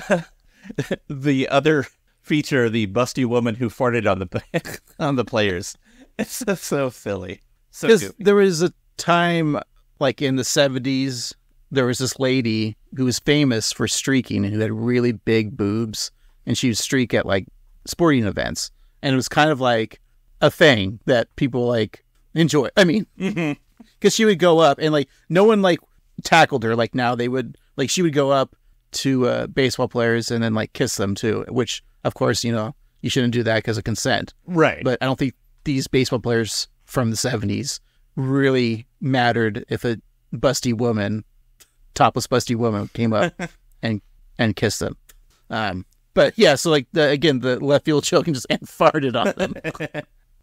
the other feature, the busty woman who farted on the players. It's so silly. Because there was a time, like in the 70s, there was this lady who was famous for streaking and who had really big boobs, and she would streak at like sporting events, and it was kind of like a thing that people like enjoy. I mean, because she would go up and like no one like tackled her. Like now they would like she would go up to baseball players and then like kiss them too, which of course you shouldn't do that because of consent, right? But I don't think these baseball players from the 70s really mattered if a topless busty woman came up and kissed them. But yeah, so like the left field choking just and farted on them.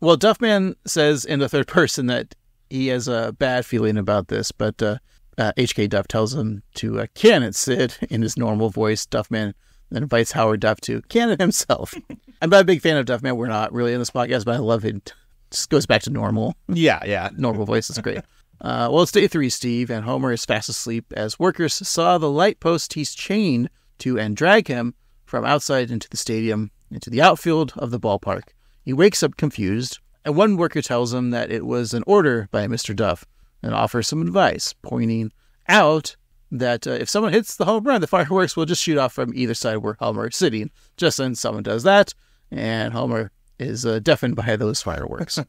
Well, Duffman says in the third person that he has a bad feeling about this, but HK Duff tells him to canon Sid in his normal voice. Duffman then invites Howard Duff to canon himself. I'm not a big fan of Duffman. We're not really in this podcast, but I love it. Just goes back to normal. Yeah. Normal voice is great. Well, it's day 3, Steve, and Homer is fast asleep as workers saw the light post he's chained to and drag him from outside into the stadium, into the outfield of the ballpark. He wakes up confused, and one worker tells him that it was an order by Mr. Duff and offers some advice, pointing out that if someone hits the home run, the fireworks will just shoot off from either side where Homer is sitting. Just then someone does that, and Homer is deafened by those fireworks.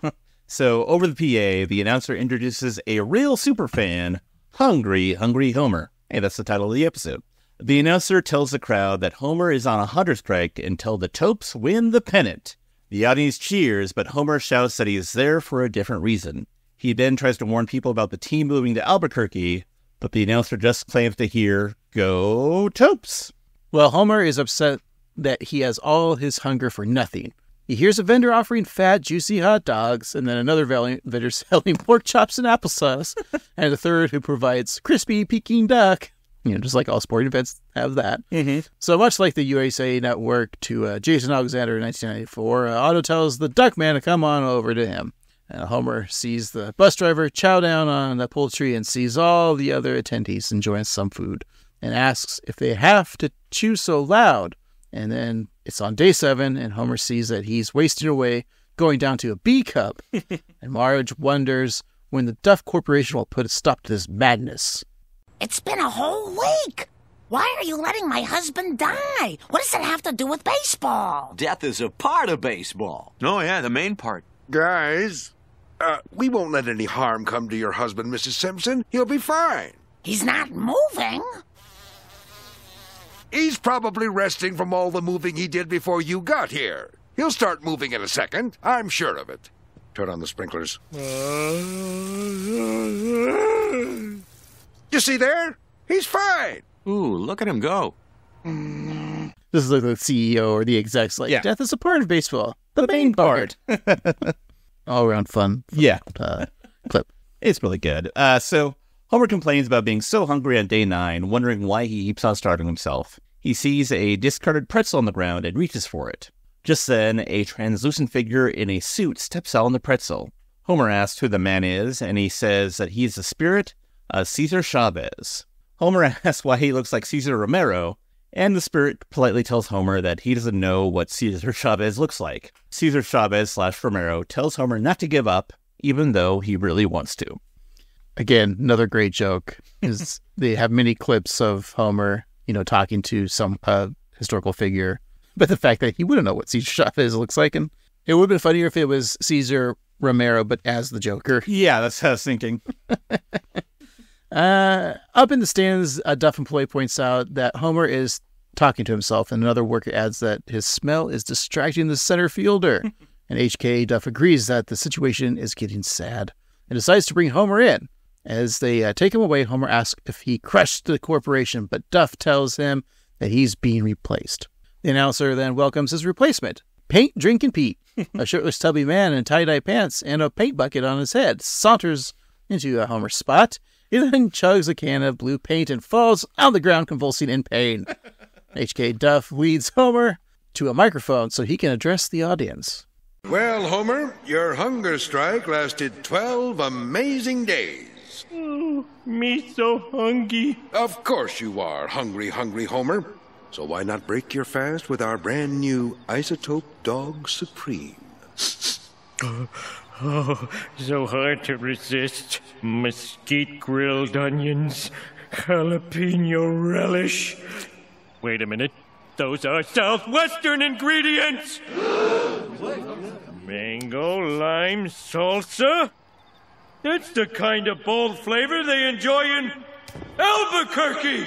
So over the PA, the announcer introduces a real superfan, Hungry Homer. Hey, that's the title of the episode. The announcer tells the crowd that Homer is on a hunger strike until the Topes win the pennant. The audience cheers, but Homer shouts that he is there for a different reason. He then tries to warn people about the team moving to Albuquerque, but the announcer just claims to hear, "Go Topes!" Well, Homer is upset that he has all his hunger for nothing. He hears a vendor offering fat, juicy hot dogs, and then another vendor selling pork chops and applesauce, and a third who provides crispy Peking duck. Just like all sporting events have that. Mm-hmm. So much like the USA Network to Jason Alexander in 1994, Otto tells the Duckman to come on over to him. And Homer sees the bus driver chow down on the poultry and sees all the other attendees enjoying some food and asks if they have to chew so loud. And then it's on day 7, and Homer sees that he's wasting away, going down to a B cup. And Marge wonders when the Duff Corporation will put a stop to this madness. It's been a whole week. Why are you letting my husband die? What does that have to do with baseball? Death is a part of baseball. Oh, yeah, the main part. Guys, we won't let any harm come to your husband, Mrs. Simpson. He'll be fine. He's not moving. He's probably resting from all the moving he did before you got here. He'll start moving in a second. I'm sure of it. Turn on the sprinklers. You see there? He's fine. Ooh, look at him go. This is like the CEO or the execs like, Yeah. Death is a part of baseball. The main part. All around fun. Yeah. Clip. It's really good. So Homer complains about being so hungry on day 9, wondering why he keeps on starving himself. He sees a discarded pretzel on the ground and reaches for it. Just then, a translucent figure in a suit steps out on the pretzel. Homer asks who the man is, and he says that he's the spirit of Cesar Chavez. Homer asks why he looks like Cesar Romero, and the spirit politely tells Homer that he doesn't know what Cesar Chavez looks like. Cesar Chavez/Romero tells Homer not to give up, even though he really wants to. Again, another great joke is they have many clips of Homer, talking to some historical figure. But the fact that he wouldn't know what Cesar Chavez looks like, and it would have been funnier if it was Cesar Romero, but as the Joker. Yeah, that's what I was thinking. Up in the stands, a Duff employee points out that Homer is talking to himself, and another worker adds that his smell is distracting the center fielder. And HK Duff agrees that the situation is getting sad and decides to bring Homer in. As they take him away, Homer asks if he crushed the corporation, but Duff tells him that he's being replaced. The announcer then welcomes his replacement, Paint Drinking Pete, a shirtless tubby man in tie-dye pants and a paint bucket on his head, saunters into Homer's spot. He then chugs a can of blue paint and falls on the ground convulsing in pain. HK Duff leads Homer to a microphone so he can address the audience. Well, Homer, your hunger strike lasted 12 amazing days. Oh, me so hungry. Of course you are hungry, Homer. So why not break your fast with our brand new Isotope Dog Supreme? Oh, so hard to resist. Mesquite grilled onions, jalapeno relish. Wait a minute. Those are Southwestern ingredients. Mango lime salsa? That's the kind of bold flavor they enjoy in Albuquerque.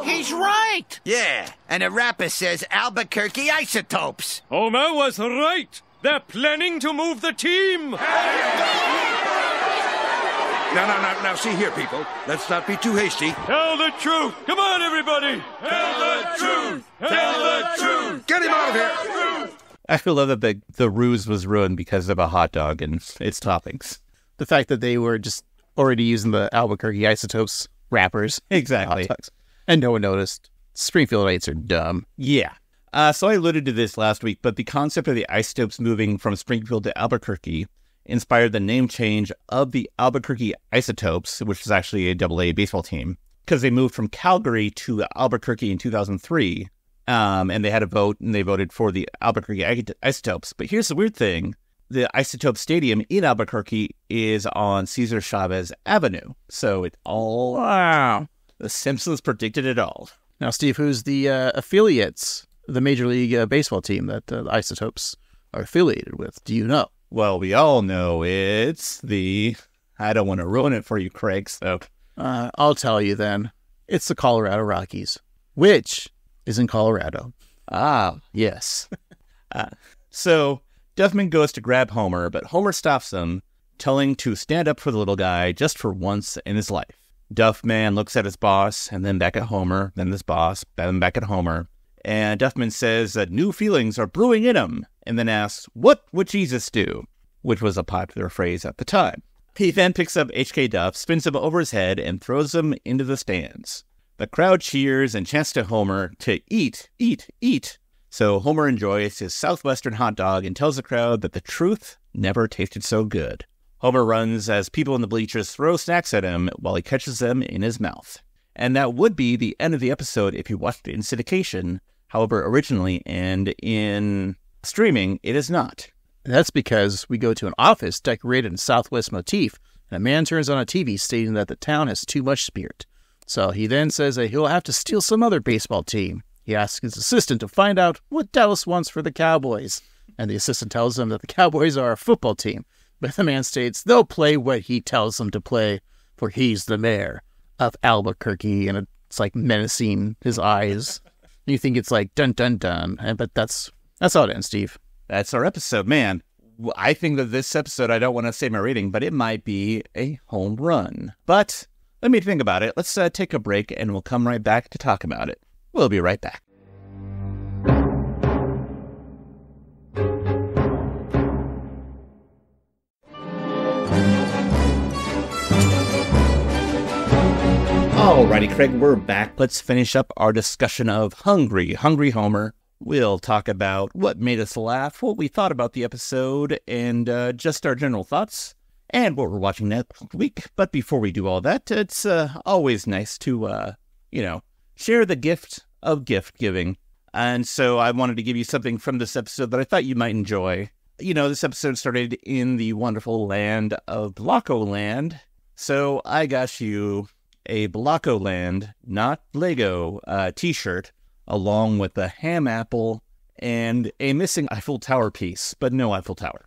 He's right. Yeah, and the rapper says Albuquerque Isotopes. Homer was right. They're planning to move the team. Now, see here, people. Let's not be too hasty. Tell the truth. Come on, everybody. Tell the truth. Tell the truth. Get him out of here. I feel that the ruse was ruined because of a hot dog and its toppings. The fact that they were just already using the Albuquerque Isotopes wrappers. Exactly. And no one noticed. Springfield Ites are dumb. Yeah. So I alluded to this last week, but the concept of the Isotopes moving from Springfield to Albuquerque inspired the name change of the Albuquerque Isotopes, which is actually a AA baseball team, because they moved from Calgary to Albuquerque in 2003, and they had a vote, and they voted for the Albuquerque Isotopes. But here's the weird thing. The Isotope Stadium in Albuquerque is on Cesar Chavez Avenue, so it all... Wow. The Simpsons predicted it all. Now, Steve, who's the affiliates, the Major League Baseball team that the Isotopes are affiliated with? Do you know? Well, we all know it's the... I don't want to ruin it for you, Craig, so... I'll tell you then. It's the Colorado Rockies, which is in Colorado. Ah, yes. So Duffman goes to grab Homer, but Homer stops him, telling to stand up for the little guy just for once in his life. Duffman looks at his boss, and then back at Homer, then his boss, then back at Homer. And Duffman says that new feelings are brewing in him, and then asks, "What would Jesus do?" Which was a popular phrase at the time. He then picks up H.K. Duff, spins him over his head, and throws him into the stands. The crowd cheers and chants to Homer to eat, eat, eat. So Homer enjoys his Southwestern hot dog and tells the crowd that the truth never tasted so good. Homer runs as people in the bleachers throw snacks at him while he catches them in his mouth. And that would be the end of the episode if you watched it in syndication. However, originally and in streaming, it is not. That's because we go to an office decorated in Southwest motif, and a man turns on a TV stating that the town has too much spirit. So he then says that he'll have to steal some other baseball team. He asks his assistant to find out what Dallas wants for the Cowboys, and the assistant tells him that the Cowboys are a football team. But the man states they'll play what he tells them to play, for he's the mayor of Albuquerque, and it's like menacing his eyes. You think it's like dun dun dun, but that's how it ends, Steve. That's our episode, man. I think that this episode, I don't want to say my rating, but it might be a home run. But let me think about it. Let's take a break, and we'll come right back to talk about it. We'll be right back. Alrighty, Craig, we're back. Let's finish up our discussion of Hungry Homer. We'll talk about what made us laugh, what we thought about the episode, and just our general thoughts, and what we're watching next week. But before we do all that, it's always nice to, share the gift of gift giving. And so I wanted to give you something from this episode that I thought you might enjoy. You know, this episode started in the wonderful land of Blocko Land. So I got you a Blocko Land, not Lego, t-shirt, along with a ham apple and a missing Eiffel Tower piece, but no Eiffel Tower.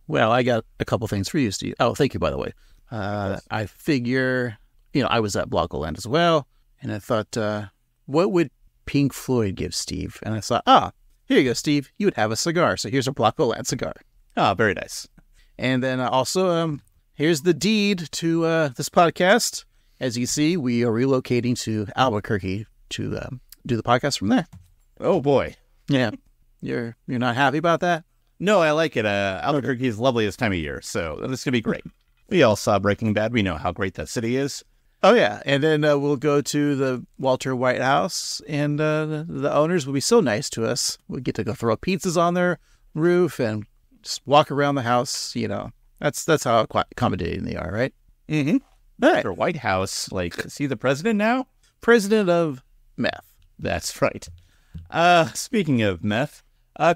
Well, I got a couple things for you, Steve. Oh, thank you, by the way. I figure, I was at Blocko Land as well, and I thought, what would Pink Floyd give Steve? And I thought, here you go, Steve. You would have a cigar, so here's a Blocko Land cigar. Very nice. And then also, here's the deed to this podcast. As you see, we are relocating to Albuquerque to do the podcast from there. Oh, boy. Yeah. You're not happy about that? No, I like it. Albuquerque is lovely this time of year, so this is going to be great. We all saw Breaking Bad. We know how great that city is. Oh, yeah. And then we'll go to the Walter White house, and the owners will be so nice to us. We get to go throw pizzas on their roof and just walk around the house. That's how accommodating they are, right? Mm-hmm. All right. Their White House, is he the president now? President of meth. That's right. Speaking of meth,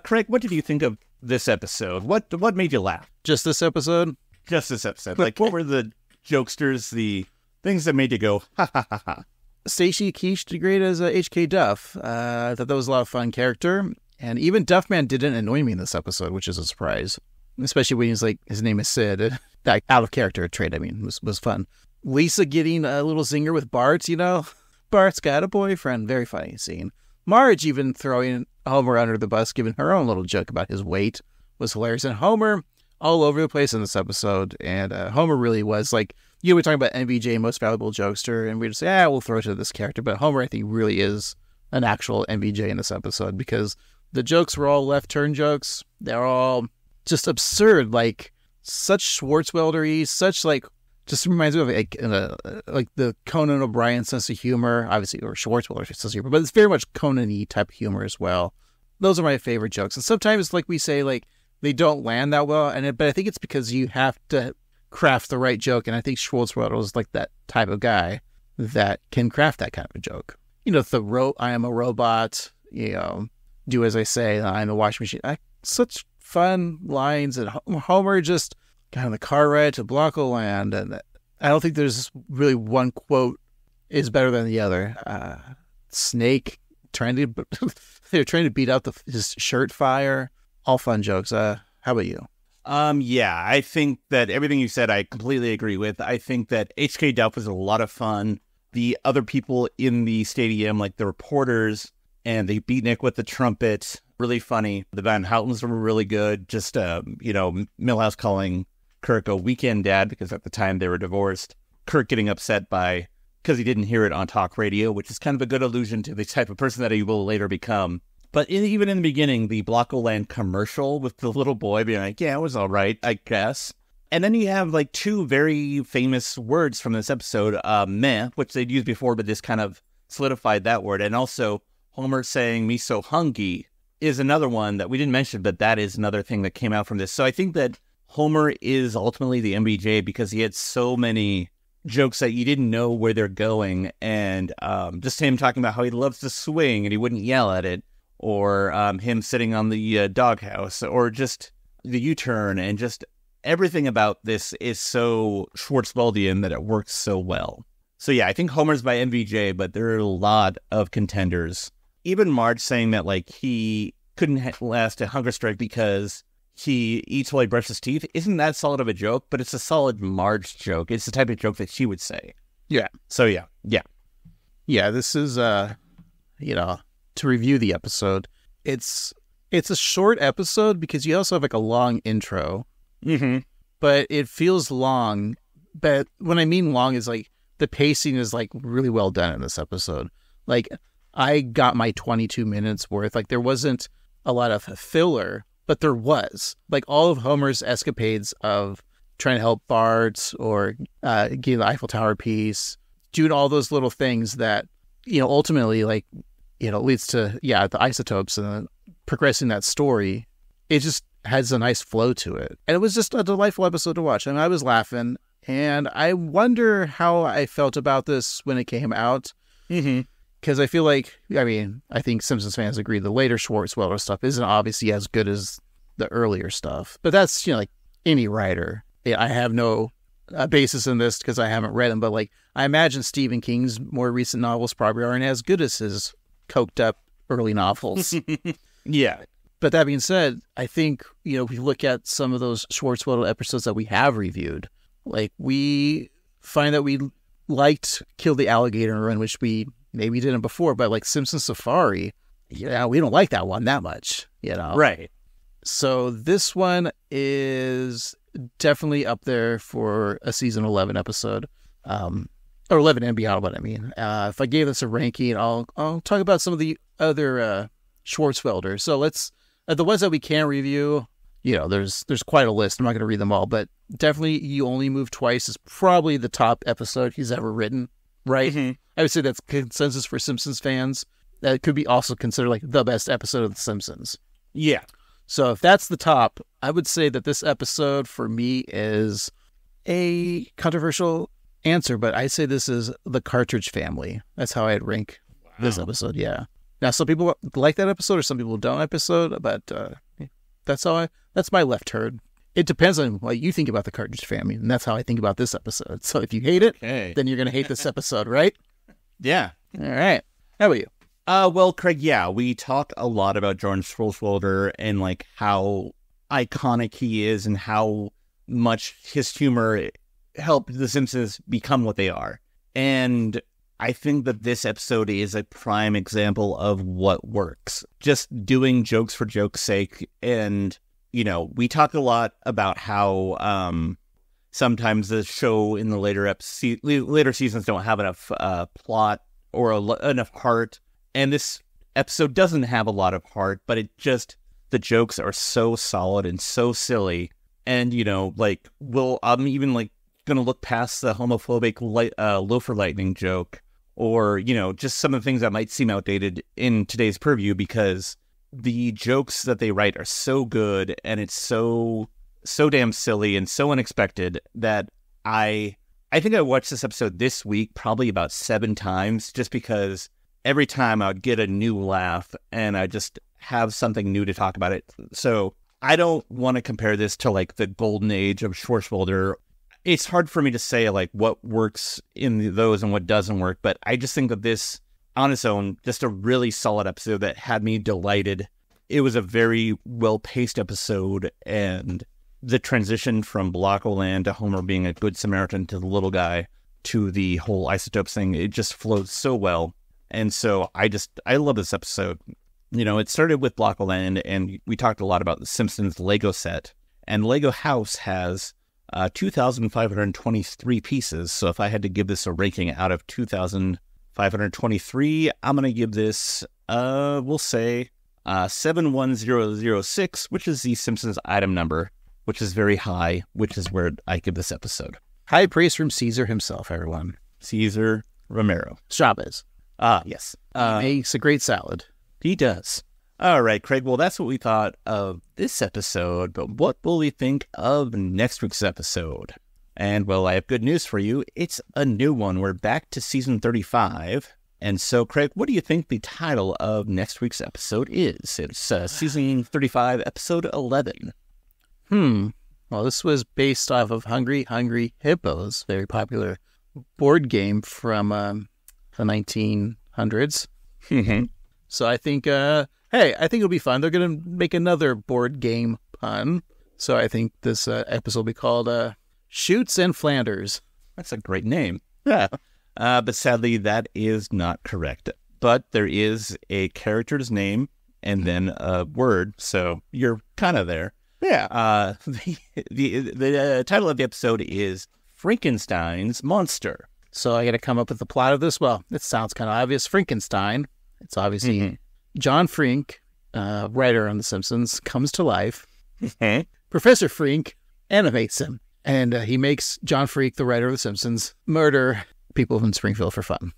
Craig, what did you think of this episode? What made you laugh? Just this episode? Just this episode. What were the jokesters, the things that made you go, ha, ha, ha, ha? Stacy Keach did great as H.K. Duff. I thought that was a lot of fun character. And even Duffman didn't annoy me in this episode, which is a surprise. Especially when he's like, his name is Sid. That out of character trait, was fun. Lisa getting a little zinger with Bart, Bart's got a boyfriend. Very funny scene. Marge even throwing Homer under the bus, giving her own little joke about his weight, was hilarious. And Homer all over the place in this episode. And Homer really was we're talking about MVJ, most valuable jokester, and we just say, we'll throw it to this character. But Homer, I think, really is an actual MVJ in this episode because the jokes were all left turn jokes. They're all just absurd, such Swartzwelder-y, such just reminds me of the Conan O'Brien sense of humor, obviously, or Swartzwelder sense of humor, but it's very much Conan-y type of humor as well. Those are my favorite jokes. And sometimes, we say, they don't land that well, but I think it's because you have to craft the right joke, and I think Swartzwelder was that type of guy that can craft that kind of a joke. I am a robot, do as I say, I'm a washing machine. Such fun lines, and Homer just got in the car ride to Blocko Land, and I don't think there's really one quote is better than the other. Snake they're trying to beat out his shirt fire. All fun jokes. How about you? Yeah, I think that everything you said, I completely agree with. I think that H.K. Duff was a lot of fun. the other people in the stadium, like the reporters, and the beatnik with the trumpet, really funny. The Van Houtens were really good. Just, Milhouse calling Kirk a weekend dad because at the time they were divorced. Kirk getting upset because he didn't hear it on talk radio, which is kind of a good allusion to the type of person that he will later become. But even in the beginning, the Blockoland commercial with the little boy being like, yeah, it was all right, I guess. And then you have like two very famous words from this episode, meh, which they'd used before, but this kind of solidified that word. And also Homer saying me so hungry is another one that we didn't mention, but that is another thing that came out from this. So I think that Homer is ultimately the MBJ because he had so many jokes that you didn't know where they're going. And just him talking about how he loves to swing and he wouldn't yell at it, or him sitting on the doghouse, or just the U-turn, and just everything about this is so Swartzweldian that it works so well. So yeah, I think Homer's my MVJ, but there are a lot of contenders. Even Marge saying that like he couldn't last a hunger strike because he eats while he brushes his teeth isn't that solid of a joke, but it's a solid Marge joke. It's the type of joke that she would say. Yeah. So yeah. Yeah, this is, to review the episode, it's a short episode because you also have like a long intro. Mm-hmm. But it feels long. But when I mean long is like the pacing is like really well done in this episode. Like I got my 22 minutes worth. Like there wasn't a lot of filler, but there was like all of Homer's escapades of trying to help Bart or getting the Eiffel Tower piece, doing all those little things that, ultimately leads to, the isotopes and progressing that story. It just has a nice flow to it. And it was just a delightful episode to watch. I mean, I was laughing, and I wonder how I felt about this when it came out. Mm-hmm. Because I feel like, I think Simpsons fans agree the later Swartzwelder stuff isn't obviously as good as the earlier stuff. But that's, like any writer. I have no basis in this because I haven't read them, but like I imagine Stephen King's more recent novels probably aren't as good as his coked up early novels. Yeah. But that being said, I think, if we look at some of those Swartzwelder episodes that we have reviewed, like we find that we liked Kill the Alligator Run, which we maybe didn't before, but like Simpsons Safari, we don't like that one that much, Right. So this one is definitely up there for a season 11 episode, or 11 and beyond, what I mean. If I gave this a ranking, I'll talk about some of the other Swartzwelder. So let's, the ones that we can review, there's quite a list. I'm not going to read them all, but definitely You Only Move Twice is probably the top episode he's ever written, right? Mm-hmm. I would say that's consensus for Simpsons fans. That could be also considered like the best episode of The Simpsons. Yeah. So if that's the top, I would say that this episode for me is a controversial answer, but I'd say this is The Cartridge Family. That's how I'd rank this episode, yeah. Now, some people like that episode or some people don't episode, but that's my left turn. It depends on what you think about The Cartridge Family, and that's how I think about this episode. So if you hate it, then you're going to hate this episode, right? Yeah. All right. How about you? Well, Craig, we talk a lot about George Swartzwelder and like how iconic he is and how much his humor helped The Simpsons become what they are. And I think that this episode is a prime example of what works. Just doing jokes for joke's sake. And, we talk a lot about how sometimes the show in the later seasons don't have enough plot or enough heart. And this episode doesn't have a lot of heart, but the jokes are so solid and so silly. And, I'm even like going to look past the homophobic loafer lightning joke or, just some of the things that might seem outdated in today's purview because the jokes that they write are so good and it's so damn silly and so unexpected that I think I watched this episode this week probably about 7 times just because every time I would get a new laugh and I just have something new to talk about it. So I don't want to compare this to like the golden age of Swartzwelder. It's hard for me to say like what works in those and what doesn't work, but I just think that this on its own, just a really solid episode that had me delighted. It was a very well-paced episode, and the transition from Blockoland to Homer being a good Samaritan to the little guy to the whole isotopes thing. It just flows so well. And so I love this episode. You know, it started with Block-O-Land, and we talked a lot about the Simpsons Lego set. And Lego House has 2,523 pieces. So if I had to give this a ranking out of 2,523, I'm going to give this, we'll say, 71006, which is the Simpsons item number, which is very high, which is where I give this episode. High praise from Caesar himself, everyone. Caesar Romero. Chavez. Ah, yes. He makes a great salad. He does. All right, Craig. Well, that's what we thought of this episode, but what will we think of next week's episode? And, well, I have good news for you. It's a new one. We're back to season 35. And so, Craig, what do you think the title of next week's episode is? It's season 35, episode 11. Well, this was based off of Hungry Hungry Hippos, very popular board game from the 1900s. So I think, I think it'll be fun. They're going to make another board game pun. So I think this episode will be called Shoots and Flanders. That's a great name. Yeah. But sadly, that is not correct. But there is a character's name and then a word. So you're kind of there. Yeah. The title of the episode is Frankenstein's Monster. So I got to come up with the plot of this. Well, it sounds kind of obvious. Frankenstein. It's obviously John Frink, writer on The Simpsons, comes to life. Professor Frink animates him. And he makes John Frink, the writer of The Simpsons, murder people in Springfield for fun.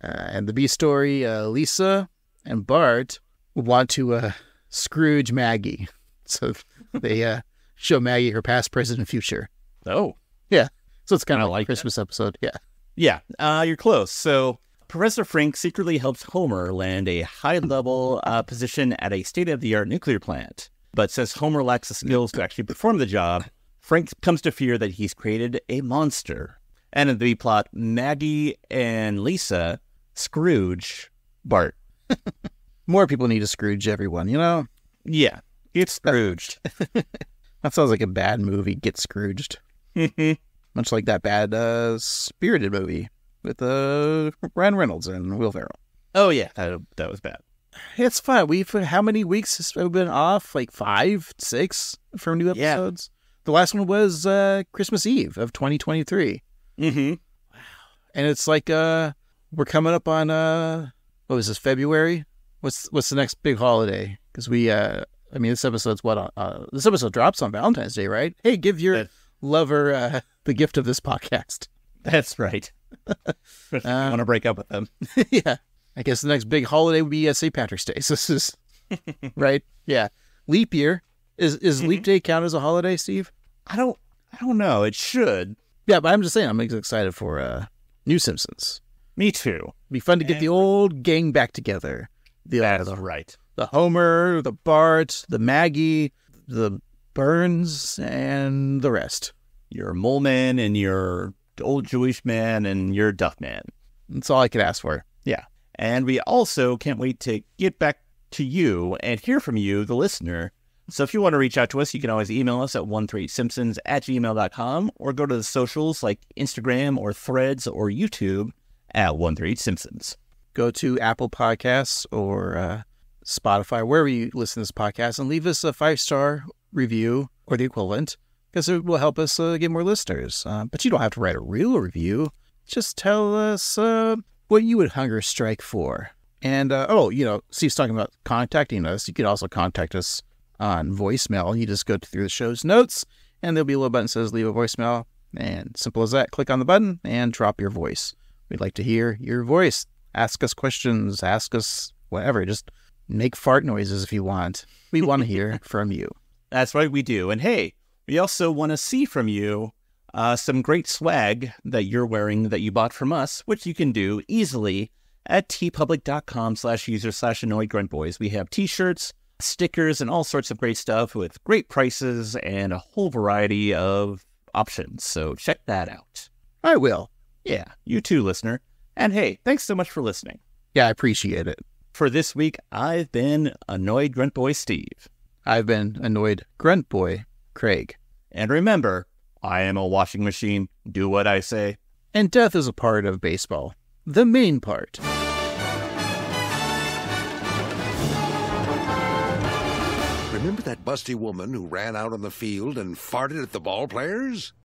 And the B story, Lisa and Bart want to Scrooge Maggie. So they show Maggie her past, present, and future. Oh. Yeah. So it's kind of like a Christmas episode. Yeah. Yeah. You're close. So Professor Frink secretly helps Homer land a high-level position at a state-of-the-art nuclear plant. But since Homer lacks the skills to actually perform the job, Frank comes to fear that he's created a monster. And in the B-plot, Maggie and Lisa Scrooge Bart. More people need to Scrooge everyone, you know? Yeah. Get Scrooged. That sounds like a bad movie, Get Scrooged. Much like that bad Spirited movie with Ryan Reynolds and Will Ferrell. Oh, yeah. That was bad. It's fun. How many weeks have we been off? Like 5, 6 from new episodes? Yeah. The last one was Christmas Eve of 2023. Wow. And it's like we're coming up on, what was this, February? What's the next big holiday? Because this episode's this episode drops on Valentine's Day, right? Hey, give your lover the gift of this podcast. That's right. I want to break up with them. Yeah. I guess the next big holiday would be St. Patrick's Day. So this is, right? Yeah. Leap year. Is leap day count as a holiday, Steve? I don't know. It should. Yeah, but I'm just saying, I'm excited for new Simpsons. Me too. It'd be fun to get the old gang back together. That's right. The Homer, the Bart, the Maggie, the Burns, and the rest. Your mole man and your old Jewish man and your Duff man. That's all I could ask for. Yeah. And we also can't wait to get back to you and hear from you, the listener. So if you want to reach out to us, you can always email us at 138simpsons@gmail.com or go to the socials like Instagram or Threads or YouTube at 138simpsons. Go to Apple Podcasts or Spotify, wherever you listen to this podcast, and leave us a 5-star review or the equivalent, because it will help us get more listeners. But you don't have to write a real review. Just tell us what you would hunger strike for. And, Steve's talking about contacting us. You can also contact us on voicemail. You just go through the show's notes, and there'll be a little button that says leave a voicemail. And simple as that. Click on the button and drop your voice. We'd like to hear your voice. Ask us questions. Ask us whatever. Just make fart noises if you want. We want to hear from you. That's right, we do. And hey, we also want to see from you some great swag that you're wearing that you bought from us, which you can do easily at tpublic.com/user/annoyedgruntboys. We have t-shirts, stickers, and all sorts of great stuff with great prices and a whole variety of options. So check that out. I will. Yeah, you too, listener. And hey, thanks so much for listening. Yeah, I appreciate it. For this week, I've been Annoyed Grunt Boy Steve. I've been Annoyed Grunt Boy Craig. And remember, I am a washing machine. Do what I say. And death is a part of baseball. The main part. Remember that busty woman who ran out on the field and farted at the ball players?